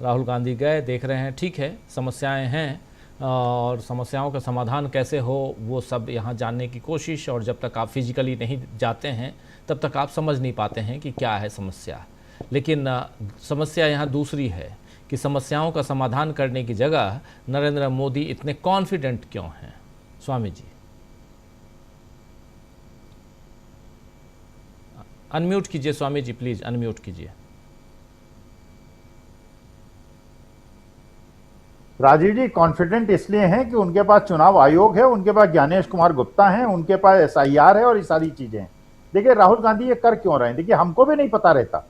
राहुल गांधी गए, देख रहे हैं, ठीक है समस्याएं हैं और समस्याओं का समाधान कैसे हो वो सब यहाँ जानने की कोशिश, और जब तक आप फिजिकली नहीं जाते हैं तब तक आप समझ नहीं पाते हैं कि क्या है समस्या। लेकिन समस्या यहाँ दूसरी है कि समस्याओं का समाधान करने की जगह नरेंद्र मोदी इतने कॉन्फिडेंट क्यों हैं। स्वामी जी अनम्यूट कीजिए, स्वामी जी प्लीज अनम्यूट कीजिए।
राजीव जी कॉन्फिडेंट इसलिए हैं कि उनके पास चुनाव आयोग है, उनके पास ज्ञानेश कुमार गुप्ता हैं, उनके पास SIR है और ये सारी चीजें हैं। देखिए राहुल गांधी ये कर क्यों रहे हैं, देखिए हमको भी नहीं पता रहता,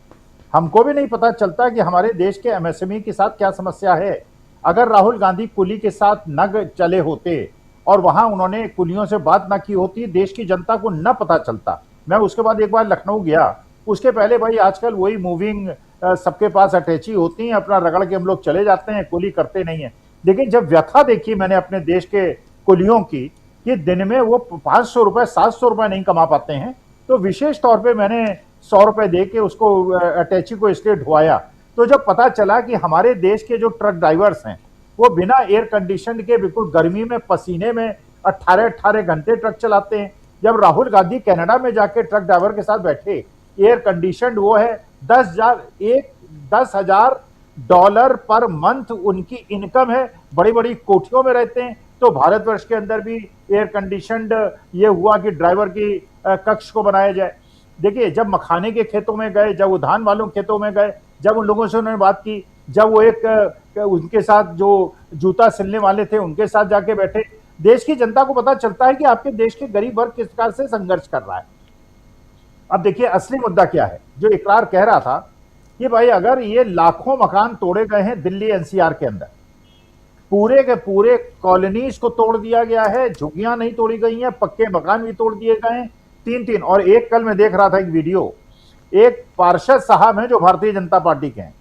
हमको भी नहीं पता चलता कि हमारे देश के MSME के साथ क्या समस्या है। अगर राहुल गांधी कुली के साथ न चले होते और वहां उन्होंने कुलियों से बात ना की होती, देश की जनता को न पता चलता। मैं उसके बाद एक बार लखनऊ गया, उसके पहले भाई आजकल वही मूविंग सबके पास अटैची होती हैं, अपना रगड़ के हम लोग चले जाते हैं, कुली करते नहीं है। लेकिन जब व्यथा देखी मैंने अपने देश के कुलियों की कि दिन में वो 500 रुपए 700 रुपए नहीं कमा पाते हैं, तो विशेष तौर पे मैंने 100 रुपए दे के उसको अटैची को इसलिए ढुआया। तो जब पता चला कि हमारे देश के जो ट्रक ड्राइवर्स हैं वो बिना एयर कंडीशन के बिल्कुल गर्मी में पसीने में 18-18 घंटे ट्रक चलाते हैं। जब राहुल गांधी कनाडा में जाके ट्रक ड्राइवर के साथ बैठे, एयर कंडीशन वो है, $10,000 पर मंथ उनकी इनकम है, बड़ी बड़ी कोठियों में रहते हैं, तो भारतवर्ष के अंदर भी एयर कंडीशनड ये हुआ कि ड्राइवर की कक्ष को बनाया जाए। देखिए, जब मखाने के खेतों में गए, जब वो धान वालों के खेतों में गए, जब उन लोगों से उन्होंने बात की, जब वो उनके साथ जो जूता सिलने वाले थे उनके साथ जाके बैठे, देश की जनता को पता चलता है कि आपके देश के गरीब वर्ग किस प्रकार से संघर्ष कर रहा है। अब देखिए, असली मुद्दा क्या है। जो इकरार कह रहा था कि भाई अगर ये लाखों मकान तोड़े गए हैं दिल्ली एनसीआर के अंदर, पूरे के पूरे कॉलोनीज को तोड़ दिया गया है, झुग्गियां नहीं तोड़ी गई हैं, पक्के मकान भी तोड़ दिए गए हैं, 3-3। और एक कल मैं देख रहा था एक वीडियो, एक पार्षद साहब हैं जो भारतीय जनता पार्टी के हैं,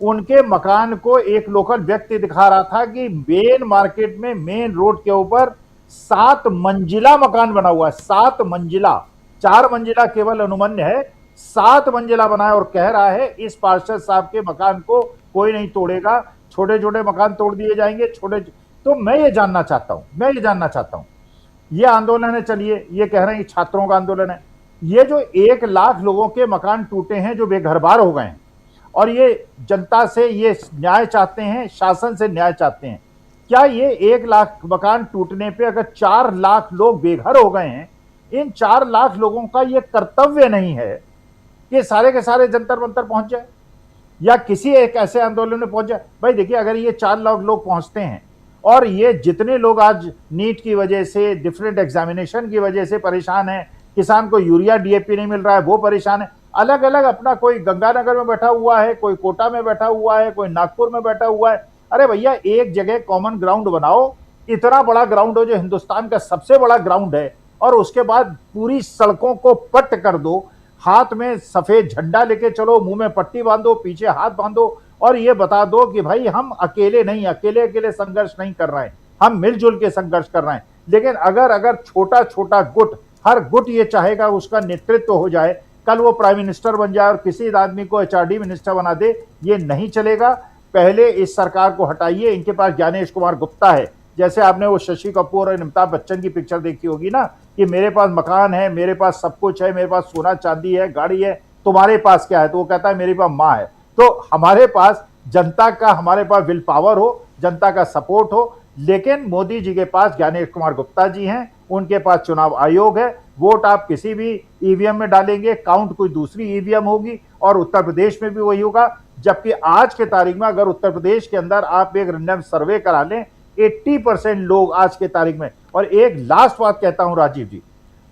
उनके मकान को एक लोकल व्यक्ति दिखा रहा था कि मेन मार्केट में मेन रोड के ऊपर 7 मंजिला मकान बना हुआ है। 7 मंजिला, 4 मंजिला केवल अनुमन्य है, 7 मंजिला बना है। और कह रहा है इस पार्षद साहब के मकान को कोई नहीं तोड़ेगा, छोटे छोटे मकान तोड़ दिए जाएंगे, छोटे। तो मैं ये जानना चाहता हूं, ये आंदोलन है, चलिए ये कह रहे हैं छात्रों का आंदोलन है, ये जो 1 लाख लोगों के मकान टूटे हैं, जो बेघरबार हो गए हैं, और ये जनता से ये न्याय चाहते हैं, शासन से न्याय चाहते हैं, क्या ये 1 लाख मकान टूटने पे अगर 4 लाख लोग बेघर हो गए हैं, इन 4 लाख लोगों का ये कर्तव्य नहीं है कि सारे के सारे जंतर मंतर पहुंच जाए या किसी एक ऐसे आंदोलन में पहुंच जाए? भाई देखिए, अगर ये 4 लाख लोग पहुंचते हैं और ये जितने लोग आज नीट की वजह से, डिफरेंट एग्जामिनेशन की वजह से परेशान हैं, किसान को यूरिया डीएपी नहीं मिल रहा है वो परेशान है, अलग अलग अपना, कोई गंगानगर में बैठा हुआ है, कोई कोटा में बैठा हुआ है, कोई नागपुर में बैठा हुआ है। अरे भैया, एक जगह कॉमन ग्राउंड बनाओ, इतना बड़ा ग्राउंड हो जो हिंदुस्तान का सबसे बड़ा ग्राउंड है, और उसके बाद पूरी सड़कों को पट कर दो, हाथ में सफेद झंडा लेके चलो, मुंह में पट्टी बांधो, पीछे हाथ बांधो, और ये बता दो कि भाई हम अकेले नहीं, अकेले संघर्ष नहीं कर रहे हैं, हम मिलजुल के संघर्ष कर रहे हैं। लेकिन अगर छोटा छोटा गुट, हर गुट ये चाहेगा उसका नेतृत्व हो जाए, कल वो प्राइम मिनिस्टर बन जाए और किसी आदमी को एचआरडी मिनिस्टर बना दे, ये नहीं चलेगा। पहले इस सरकार को हटाइए। इनके पास ज्ञानेश कुमार गुप्ता है, जैसे आपने वो शशि कपूर और अमिताभ बच्चन की पिक्चर देखी होगी ना, कि मेरे पास मकान है, मेरे पास सब कुछ है, मेरे पास सोना चांदी है, गाड़ी है, तुम्हारे पास क्या है? तो वो कहता है मेरे पास माँ है। तो हमारे पास जनता का, हमारे पास विल पावर हो, जनता का सपोर्ट हो। लेकिन मोदी जी के पास ज्ञानेश कुमार गुप्ता जी हैं, उनके पास चुनाव आयोग है, वोट आप किसी भी ईवीएम में डालेंगे, काउंट कोई दूसरी ईवीएम होगी, और उत्तर प्रदेश में भी वही होगा। जबकि आज के तारीख में अगर उत्तर प्रदेश के अंदर आप एक रैंडम सर्वे करा लें, 80% लोग आज के तारीख में। और एक लास्ट बात कहता हूं राजीव जी,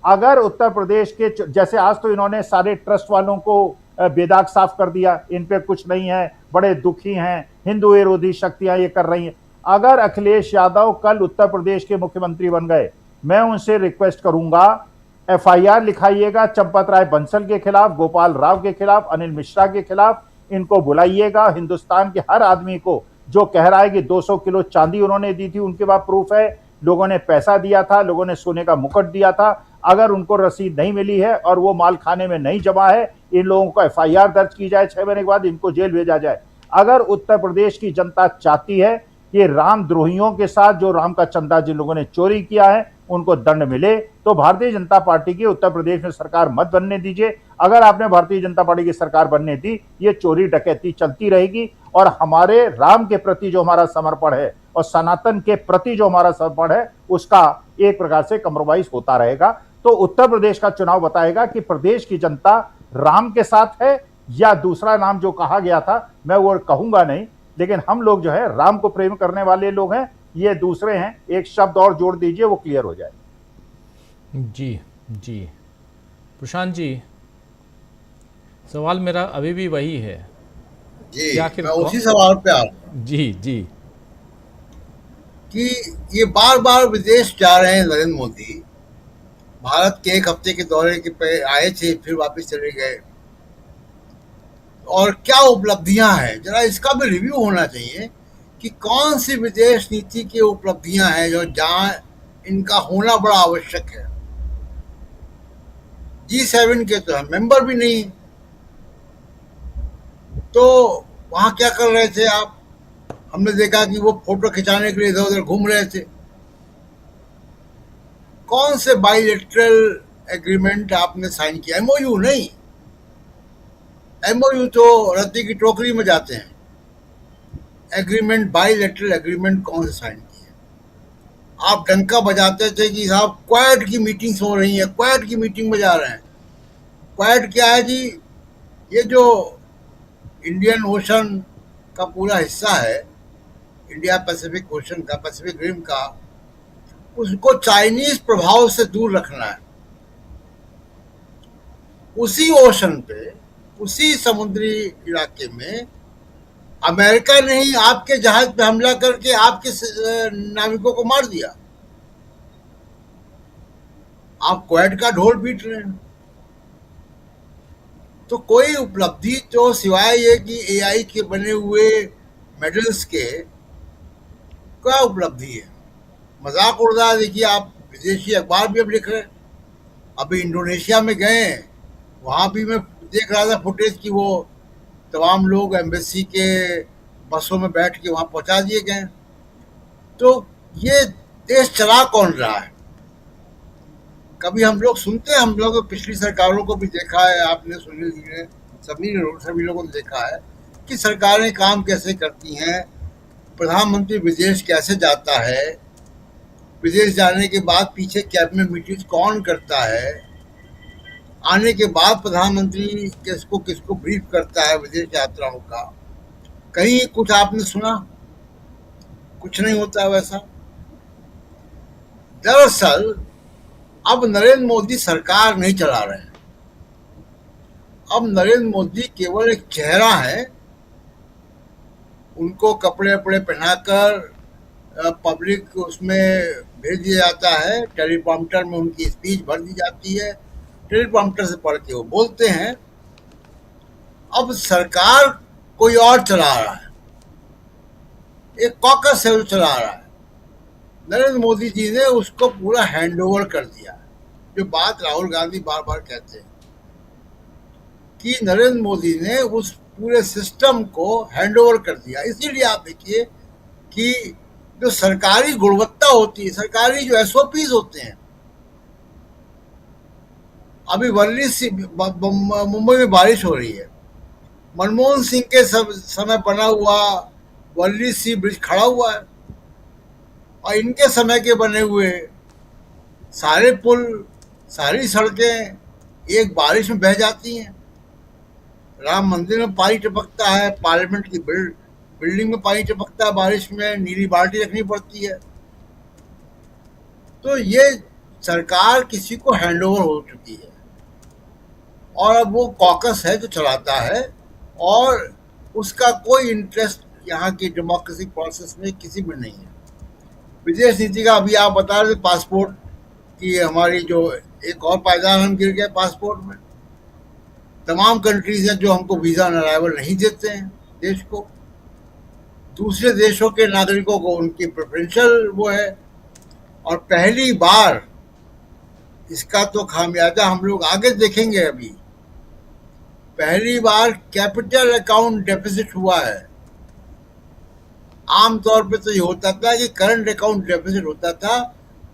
अगर उत्तर प्रदेश के, जैसे आज तो इन्होंने सारे ट्रस्ट वालों को बेदाग साफ कर दिया, इन पे कुछ नहीं है, बड़े दुखी हैं, हिंदू विरोधी शक्तियां ये कर रही हैं। अगर अखिलेश यादव कल उत्तर प्रदेश के मुख्यमंत्री बन गए, मैं उनसे रिक्वेस्ट करूंगा, एफआईआर लिखाइएगा चंपत राय बंसल के खिलाफ, गोपाल राव के खिलाफ, अनिल मिश्रा के खिलाफ। इनको बुलाइएगा। हिंदुस्तान के हर आदमी को जो कह रहा है कि 200 किलो चांदी उन्होंने दी थी, उनके पास प्रूफ है, लोगों ने पैसा दिया था, लोगों ने सोने का मुकुट दिया था। अगर उनको रसीद नहीं मिली है और वो माल खाने में नहीं जमा है, इन लोगों को एफआईआर दर्ज की जाए, 6 महीने के बाद इनको जेल भेजा जाए। अगर उत्तर प्रदेश की जनता चाहती है कि रामद्रोहियों के साथ जो राम का चंदा जिन लोगों ने चोरी किया है उनको दंड मिले, तो भारतीय जनता पार्टी की उत्तर प्रदेश में सरकार मत बनने दीजिए। अगर आपने भारतीय जनता पार्टी की सरकार बनने दी, ये चोरी डकैती चलती रहेगी, और हमारे राम के प्रति जो हमारा समर्पण है और सनातन के प्रति जो हमारा समर्पण है, उसका एक प्रकार से कम्प्रोमाइज होता रहेगा। तो उत्तर प्रदेश का चुनाव बताएगा कि प्रदेश की जनता राम के साथ है, या दूसरा नाम जो कहा गया था मैं वो कहूंगा नहीं, लेकिन हम लोग जो है राम को प्रेम करने वाले लोग हैं, ये दूसरे हैं। एक शब्द और जोड़ दीजिए, वो क्लियर हो जाए।
जी जी प्रशांत जी, सवाल मेरा अभी भी वही है
जी, मैं उसी सवाल पे आ रहा हूं
जी जी
कि ये बार बार विदेश जा रहे हैं नरेंद्र मोदी। भारत के 1 हफ्ते के दौरे के पे आए थे, फिर वापस चले गए, और क्या उपलब्धियां हैं, जरा इसका भी रिव्यू होना चाहिए कि कौन सी विदेश नीति की उपलब्धियां हैं जो जहां इनका होना बड़ा आवश्यक है। G7 के तो हम मेंबर भी नहीं, तो वहां क्या कर रहे थे आप? हमने देखा कि वो फोटो खिंचाने के लिए इधर उधर घूम रहे थे। कौन से बाइलेटरल एग्रीमेंट आपने साइन किया? एमओयू नहीं, एमओयू तो रद्दी की टोकरी में जाते हैं। एग्रीमेंट, बाइलेटरल एग्रीमेंट कौन से साइन किए? आप डंका बजाते थे कि साहब क्वाड की मीटिंग्स हो रही है, क्वाड की मीटिंग में जा रहे हैं। क्वाड क्या है जी? ये जो इंडियन ओशन का पूरा हिस्सा है, इंडिया पैसिफिक ओशन का, पैसिफिक रिम का, उसको चाइनीज प्रभाव से दूर रखना है। उसी ओशन पे, उसी समुद्री इलाके में अमेरिका ने ही आपके जहाज पे हमला करके आपके नाविकों को मार दिया। आप क्वाड का ढोल पीट रहे हैं। तो कोई उपलब्धि तो सिवाय ये कि एआई के बने हुए मेडल्स के क्या उपलब्धि है? मजाक उड़ रहा है। देखिए, आप विदेशी अखबार भी अब लिख रहे हैं। अभी इंडोनेशिया में गए, वहां भी मैं देख रहा था फुटेज की वो तमाम लोग एम्बेसी के बसों में बैठ के वहां पहुंचा दिए गए। तो ये देश चला कौन रहा है? कभी हम लोग सुनते हैं, हम लोग पिछली सरकारों को भी देखा है, आपने, सुनील जी ने, सभी लोगों ने देखा है कि सरकारें काम कैसे करती हैं, प्रधानमंत्री विदेश कैसे जाता है, विदेश जाने के बाद पीछे कैबिनेट मीटिंग कौन करता है, आने के बाद प्रधानमंत्री किसको ब्रीफ करता है विदेश यात्राओं का। कहीं कुछ आपने सुना? कुछ नहीं होता है वैसा। दरअसल अब नरेंद्र मोदी सरकार नहीं चला रहे हैं। अब नरेंद्र मोदी केवल एक चेहरा है। उनको कपड़े पहनाकर पब्लिक उसमें भेज दिया जाता है, टेलीप्रॉम्प्टर में उनकी स्पीच भर दी जाती है, टेलीप्रॉम्प्टर से पढ़ के वो बोलते हैं। अब सरकार कोई और चला रहा है, एक कॉकस है जो चला रहा है। नरेंद्र मोदी जी ने उसको पूरा हैंडओवर कर दिया। जो बात राहुल गांधी बार बार कहते हैं कि नरेंद्र मोदी ने उस पूरे सिस्टम को हैंडओवर कर दिया। इसीलिए आप देखिए कि जो सरकारी गुणवत्ता होती है, सरकारी जो एसओपीज होते हैं, अभी मुंबई में बारिश हो रही है, मनमोहन सिंह के समय बना हुआ वर्ली सी ब्रिज खड़ा हुआ है, और इनके समय के बने हुए सारे पुल, सारी सड़कें एक बारिश में बह जाती हैं। राम मंदिर में पानी टपकता है, पार्लियामेंट की बिल्डिंग में पानी टपकता है, बारिश में नीली बाल्टी रखनी पड़ती है। तो ये सरकार किसी को हैंडओवर हो चुकी है, और अब वो कॉकस है जो चलाता है, और उसका कोई इंटरेस्ट यहाँ की डेमोक्रेसी प्रोसेस में किसी में नहीं है। विदेश नीति का अभी आप बता रहे थे, पासपोर्ट की हमारी जो एक और पायदान हम गिर गए पासपोर्ट में। तमाम कंट्रीज हैं जो हमको वीजा ऑन अराइवल नहीं देते हैं देश को, दूसरे देशों के नागरिकों को उनकी प्रेफरेंशियल वो है। और पहली बार इसका तो खामियाजा हम लोग आगे देखेंगे। अभी पहली बार कैपिटल अकाउंट डेफिसिट हुआ है। आमतौर पे तो ये होता था कि करंट अकाउंट डेफिसिट होता था,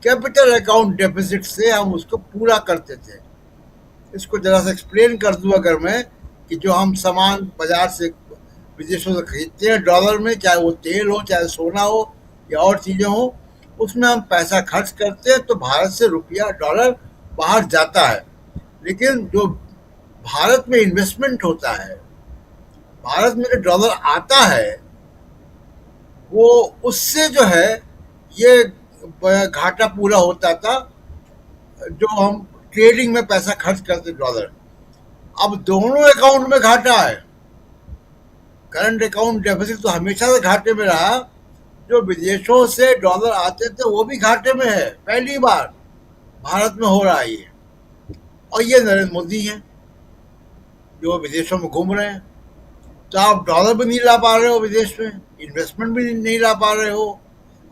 कैपिटल अकाउंट डेफिसिट से हम उसको पूरा करते थे। इसको जरा सा एक्सप्लेन कर दूं अगर मैं, कि जो हम सामान बाजार से विदेशों से खरीदते हैं डॉलर में, चाहे वो तेल हो, चाहे सोना हो, या और चीज़ें हो, उसमें हम पैसा खर्च करते हैं तो भारत से रुपया डॉलर बाहर जाता है। लेकिन जो भारत में इन्वेस्टमेंट होता है, भारत में जो डॉलर आता है, वो उससे जो है ये घाटा पूरा होता था जो हम ट्रेडिंग में पैसा खर्च करते डॉलर। अब दोनों अकाउंट में घाटा है। करंट अकाउंट डेफिसिट तो हमेशा से घाटे में रहा, जो विदेशों से डॉलर आते थे वो भी घाटे में है। पहली बार भारत में हो रहा है ये, और ये नरेंद्र मोदी हैं जो विदेशों में घूम रहे हैं। तो आप डॉलर भी नहीं ला पा रहे हो विदेश में, इन्वेस्टमेंट भी नहीं ला पा रहे हो।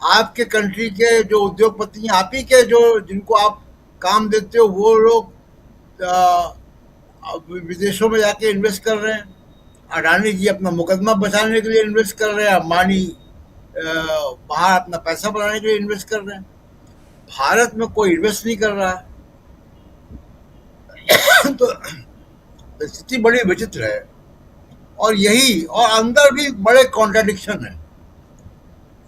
आपके कंट्री के जो उद्योगपति हैं, आप ही के जो जिनको आप काम देते हो, वो लोग विदेशों में जाके इन्वेस्ट कर रहे हैं। अडानी जी अपना मुकदमा बचाने के लिए इन्वेस्ट कर रहे हैं, अंबानी बाहर अपना पैसा बनाने के लिए इन्वेस्ट कर रहे हैं। भारत में कोई इन्वेस्ट नहीं कर रहा है। तो स्थिति बड़ी विचित्र है, और यही, और अंदर भी बड़े कॉन्ट्राडिक्शन है।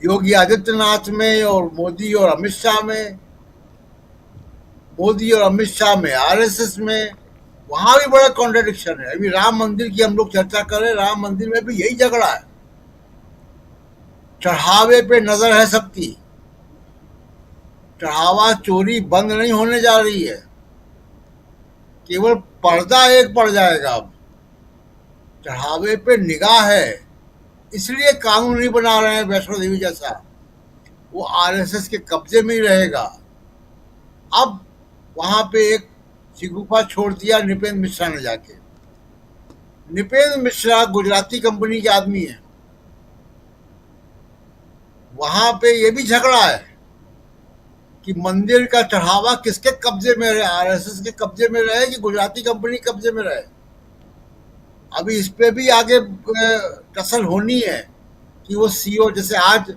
योगी आदित्यनाथ में और मोदी और अमित शाह में, मोदी और अमित शाह में आरएसएस में, वहां भी बड़ा कॉन्ट्रडिक्शन है। अभी राम मंदिर की हम लोग चर्चा करें, राम मंदिर में भी यही झगड़ा है। चढ़ावे पे नजर है सबकी, चढ़ावा चोरी बंद नहीं होने जा रही है, केवल पर्दा एक पड़ जाएगा। अब चढ़ावे पे निगाह है, इसलिए कानून नहीं बना रहे हैं वैष्णो देवी जैसा, वो आरएसएस के कब्जे में ही रहेगा। अब वहां पे एक शिगुफा छोड़ दिया नृपेंद्र मिश्रा ने जाके। नृपेंद्र मिश्रा गुजराती कंपनी के आदमी है, वहां पे ये भी झगड़ा है कि मंदिर का चढ़ावा किसके कब्जे में रहे, आरएसएस के कब्जे में रहे कि गुजराती कंपनी कब्जे में रहे। अभी इस पे भी आगे टसल होनी है कि वो सीओ, जैसे आज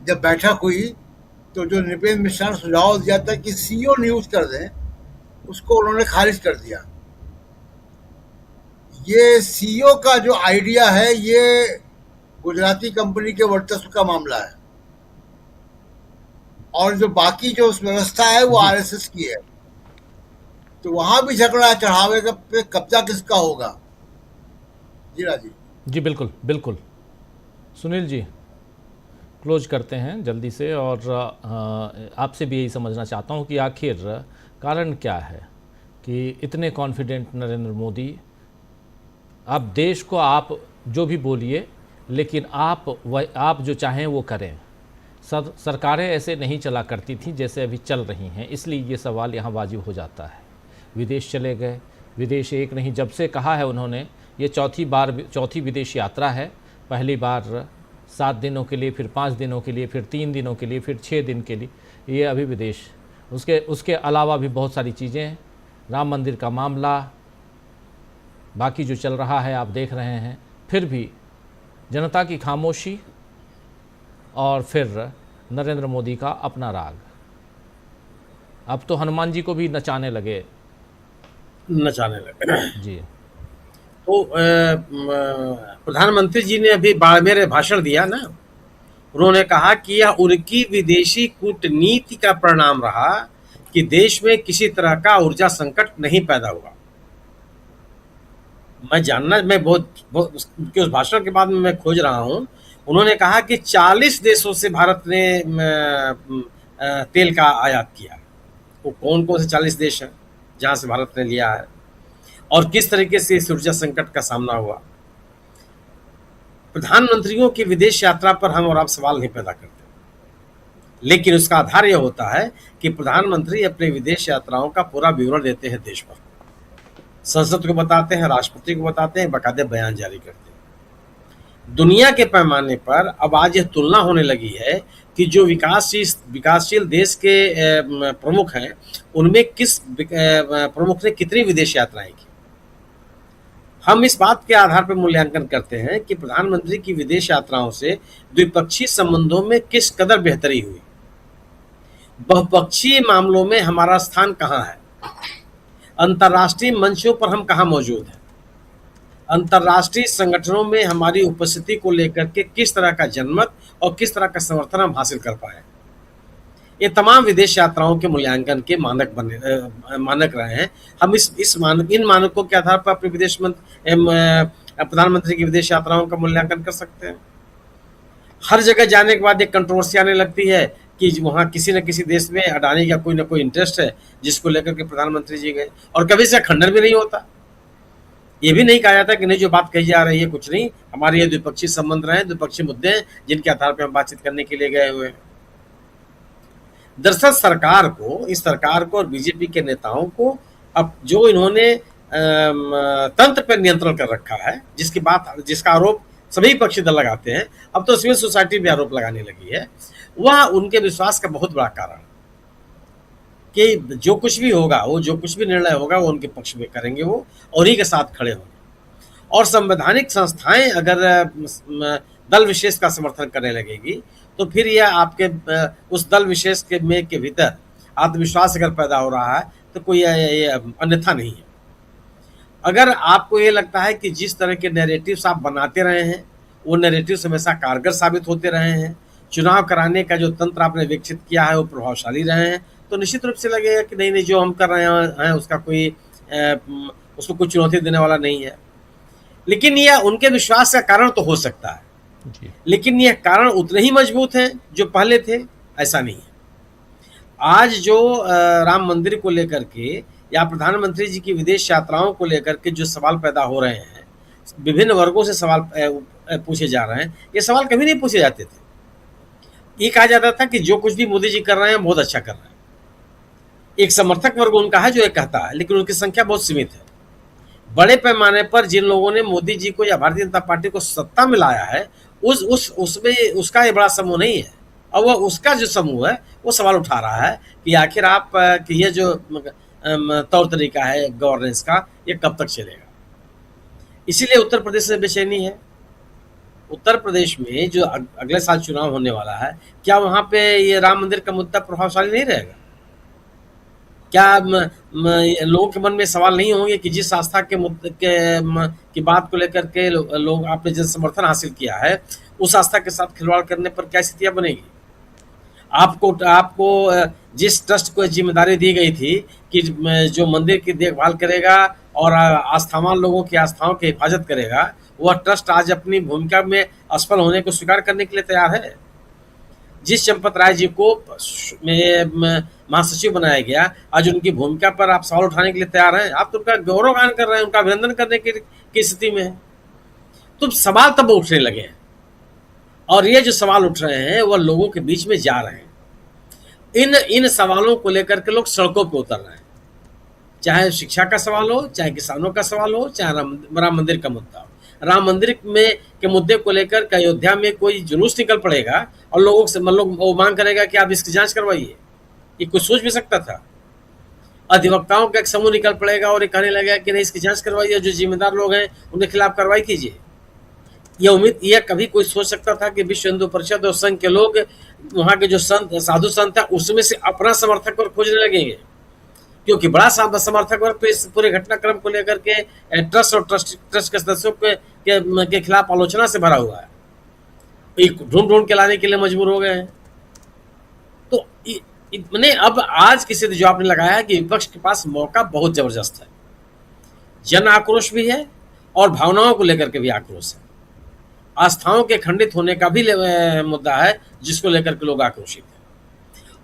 जब बैठक हुई तो जो नृपेंद्र मिश्रा ने सुझाव दिया था कि सीओ न्यूज कर दें, उसको उन्होंने खारिज कर दिया। ये सीओ का जो आइडिया है ये गुजराती कंपनी के वर्चस्व का मामला है, और जो बाकी जो व्यवस्था है वो आरएसएस की है। तो वहां भी झगड़ा है, चढ़ावे का पे कब्जा किसका होगा। जी राजीव
जी, बिल्कुल बिल्कुल। सुनील जी, क्लोज करते हैं जल्दी से, और आपसे भी यही समझना चाहता हूं कि आखिर कारण क्या है कि इतने कॉन्फिडेंट नरेंद्र मोदी। आप देश को आप जो भी बोलिए, लेकिन आप जो चाहें वो करें। सरकारें ऐसे नहीं चला करती थी जैसे अभी चल रही हैं, इसलिए ये सवाल यहाँ वाजिब हो जाता है। विदेश चले गए, विदेश एक नहीं, जब से कहा है उन्होंने, ये चौथी विदेश यात्रा है। पहली बार 7 दिनों के लिए, फिर 5 दिनों के लिए, फिर 3 दिनों के लिए, फिर 6 दिन के लिए, ये अभी विदेश। उसके अलावा भी बहुत सारी चीज़ें हैं, राम मंदिर का मामला, बाकी जो चल रहा है आप देख रहे हैं। फिर भी जनता की खामोशी और फिर नरेंद्र मोदी का अपना राग। अब तो हनुमान जी को भी नचाने लगे जी।
तो प्रधानमंत्री जी ने अभी बाड़मेर में भाषण दिया ना, उन्होंने कहा कि यह उनकी विदेशी कूटनीति का परिणाम रहा कि देश में किसी तरह का ऊर्जा संकट नहीं पैदा हुआ। मैं बहुत उस भाषण के बाद में मैं खोज रहा हूं। उन्होंने कहा कि 40 देशों से भारत ने तेल का आयात किया। वो कौन कौन से 40 देश हैं जहां से भारत ने लिया है, और किस तरीके से इस ऊर्जा संकट का सामना हुआ। प्रधानमंत्रियों की विदेश यात्रा पर हम और आप सवाल नहीं पैदा करते, लेकिन उसका आधार यह होता है कि प्रधानमंत्री अपने विदेश यात्राओं का पूरा विवरण देते हैं देश पर, संसद को बताते हैं, राष्ट्रपति को बताते हैं, बाकायदे बयान जारी करते हैं। दुनिया के पैमाने पर अब आज यह तुलना होने लगी है कि जो विकासशील देश के प्रमुख हैं, उनमें किस प्रमुख ने कितनी विदेश यात्राएं की। हम इस बात के आधार पर मूल्यांकन करते हैं कि प्रधानमंत्री की विदेश यात्राओं से द्विपक्षीय संबंधों में किस कदर बेहतरी हुई, बहुपक्षीय मामलों में हमारा स्थान कहाँ है, अंतर्राष्ट्रीय मंचों पर हम कहाँ मौजूद हैं, अंतर्राष्ट्रीय संगठनों में हमारी उपस्थिति को लेकर के किस तरह का जनमत और किस तरह का समर्थन हम हासिल कर पाए। ये तमाम विदेश यात्राओं के मूल्यांकन के मानक रहे हैं। हम इन मानकों के आधार पर अपने प्रधानमंत्री की विदेश यात्राओं का मूल्यांकन कर सकते हैं। हर जगह जाने के बाद एक कंट्रोवर्सी आने लगती है कि वहाँ किसी न किसी देश में अडानी का कोई ना कोई इंटरेस्ट है, जिसको लेकर के प्रधानमंत्री जी गए, और कभी से खंडन भी नहीं होता। ये भी नहीं कहा जाता कि नहीं, जो बात कही जा रही है कुछ नहीं, हमारे ये द्विपक्षीय संबंध रहे, द्विपक्षीय मुद्दे हैं जिनके आधार पर हम बातचीत करने के लिए गए हुए हैं। दरअसल इस सरकार को और बीजेपी के नेताओं को अब जो इन्होंने तंत्र पर नियंत्रण कर रखा है, जिसका आरोप सभी पक्षी दल लगाते हैं, अब तो सिविल सोसाइटी भी आरोप लगाने लगी है, वह उनके विश्वास का बहुत बड़ा कारण कि जो कुछ भी होगा, वो जो कुछ भी निर्णय होगा वो उनके पक्ष में करेंगे, वो और ही के साथ खड़े होंगे। और संवैधानिक संस्थाएं अगर दल विशेष का समर्थन करने लगेगी तो फिर यह आपके उस दल विशेष के भीतर आत्मविश्वास अगर पैदा हो रहा है तो कोई ये अन्यथा नहीं है। अगर आपको ये लगता है कि जिस तरह के नैरेटिव्स आप बनाते रहे हैं वो नैरेटिव हमेशा कारगर साबित होते रहे हैं। चुनाव कराने का जो तंत्र आपने विकसित किया है वो प्रभावशाली रहे हैं। तो निश्चित रूप से लगेगा कि नहीं जो हम कर रहे हैं उसका उसको कोई चुनौती देने वाला नहीं है। लेकिन यह उनके विश्वास का कारण तो हो सकता है, लेकिन यह कारण उतने ही मजबूत हैं जो पहले थे, ऐसा नहीं है। आज जो राम मंदिर को लेकर के या प्रधानमंत्री जी की विदेश यात्राओं को लेकर के जो सवाल पैदा हो रहे हैं, विभिन्न वर्गों से सवाल पूछे जा रहे हैं, ये सवाल कभी नहीं पूछे जाते थे। ये कहा जाता था कि जो कुछ भी मोदी जी कर रहे हैं बहुत अच्छा कर रहे हैं। एक समर्थक वर्ग उनका है जो ये कहता है, लेकिन उनकी संख्या बहुत सीमित है। बड़े पैमाने पर जिन लोगों ने मोदी जी को या भारतीय जनता पार्टी को सत्ता में लाया है उसमें उसका ये बड़ा समूह नहीं है, और वह उसका जो समूह है वो सवाल उठा रहा है कि आखिर आप कि ये जो तौर तरीका है गवर्नेंस का ये कब तक चलेगा। इसीलिए उत्तर प्रदेश से बेचैनी है। उत्तर प्रदेश में जो अगले साल चुनाव होने वाला है, क्या वहां पे ये राम मंदिर का मुद्दा प्रभावशाली नहीं रहेगा? क्या लोगों के मन में सवाल नहीं होंगे कि जिस आस्था के मुद्दे की बात को लेकर के लोग आपने जन समर्थन हासिल किया है, उस आस्था के साथ खिलवाड़ करने पर क्या स्थितियां बनेगी? आपको जिस ट्रस्ट को जिम्मेदारी दी गई थी कि जो मंदिर की देखभाल करेगा और आस्थावान लोगों की आस्थाओं की हिफाजत करेगा, वह ट्रस्ट आज अपनी भूमिका में असफल होने को स्वीकार करने के लिए तैयार है। जिस चंपत राय जी को महासचिव बनाया गया, आज उनकी भूमिका पर आप सवाल उठाने के लिए तैयार हैं। आप तो उनका गौरवगान कर रहे हैं, उनका अभिनंदन करने की स्थिति में है। तो सवाल तब उठने लगे हैं, और ये जो सवाल उठ रहे हैं वह लोगों के बीच में जा रहे हैं। इन सवालों को लेकर के लोग सड़कों पर उतर रहे हैं, चाहे शिक्षा का सवाल हो, चाहे किसानों का सवाल हो, चाहे राम मंदिर का मुद्दा हो। राम मंदिर के मुद्दे को लेकर अयोध्या में कोई जुलूस निकल पड़ेगा और लोगों से मतलब वो मांग करेगा कि आप इसकी जांच करवाइए, ये कुछ सोच भी सकता था? अधिवक्ताओं का एक समूह निकल पड़ेगा और ये कहने लगेगा कि नहीं इसकी जांच करवाइए, जो जिम्मेदार लोग हैं उनके खिलाफ कार्रवाई कीजिए। यह कभी कोई सोच सकता था कि विश्व हिंदू परिषद और संघ के लोग, वहां के जो साधु संत है, उसमें से अपना समर्थक वर्ग खोजने लगेंगे? क्योंकि बड़ा समर्थक वर्ग तो इस पूरे घटनाक्रम को लेकर के ट्रस्ट और ट्रस्ट के सदस्यों के खिलाफ आलोचना से भरा हुआ है, ढूंढ के लाने के लिए मजबूर हो गए हैं। तो इतने अब आज की स्थिति जो आपने लगाया है कि विपक्ष के पास मौका बहुत जबरदस्त है। जन आक्रोश भी है और भावनाओं को लेकर के भी आक्रोश है। आस्थाओं के खंडित होने का भी मुद्दा है जिसको लेकर के लोग आक्रोशित हैं।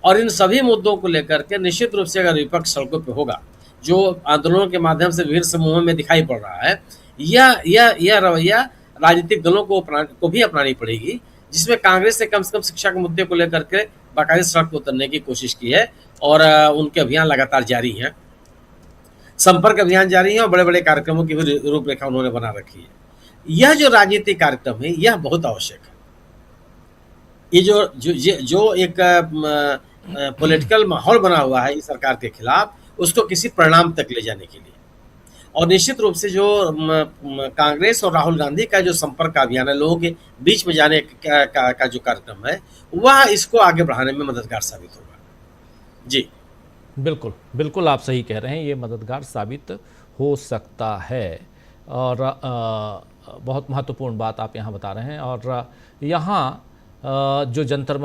और इन सभी मुद्दों को लेकर के निश्चित रूप से अगर विपक्ष सड़कों पे होगा, जो आंदोलनों के माध्यम से विभिन्न समूहों में दिखाई पड़ रहा है, यह रवैया राजनीतिक दलों को भी अपनानी पड़ेगी, जिसमें कांग्रेस ने कम से कम शिक्षा के मुद्दे को लेकर के बाकायदा सड़क पर उतरने की कोशिश की है और उनके अभियान लगातार जारी हैं। संपर्क अभियान जारी है और बड़े बड़े कार्यक्रमों की भी रूपरेखा उन्होंने बना रखी है। यह जो राजनीतिक कार्यक्रम है यह बहुत आवश्यक है। ये जो एक पॉलिटिकल माहौल बना हुआ है इस सरकार के खिलाफ, उसको किसी परिणाम तक ले जाने के लिए, और निश्चित रूप से जो कांग्रेस और राहुल गांधी का जो संपर्क का अभियान है, लोगों के बीच में जाने का जो कार्यक्रम है, वह इसको आगे बढ़ाने में मददगार साबित होगा। जी
बिल्कुल बिल्कुल, आप सही कह रहे हैं, ये मददगार साबित हो सकता है। और बहुत महत्वपूर्ण बात आप यहाँ बता रहे हैं। और यहाँ जो जंतर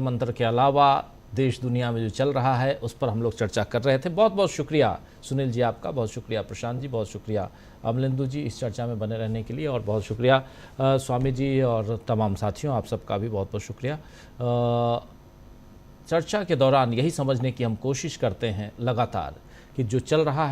मंतर के अलावा देश दुनिया में जो चल रहा है उस पर हम लोग चर्चा कर रहे थे। बहुत बहुत शुक्रिया सुनील जी आपका, बहुत शुक्रिया प्रशांत जी, बहुत शुक्रिया अमलेंदु जी इस चर्चा में बने रहने के लिए, और बहुत शुक्रिया स्वामी जी और तमाम साथियों, आप सबका भी बहुत बहुत शुक्रिया। चर्चा के दौरान यही समझने की हम कोशिश करते हैं लगातार कि जो चल रहा है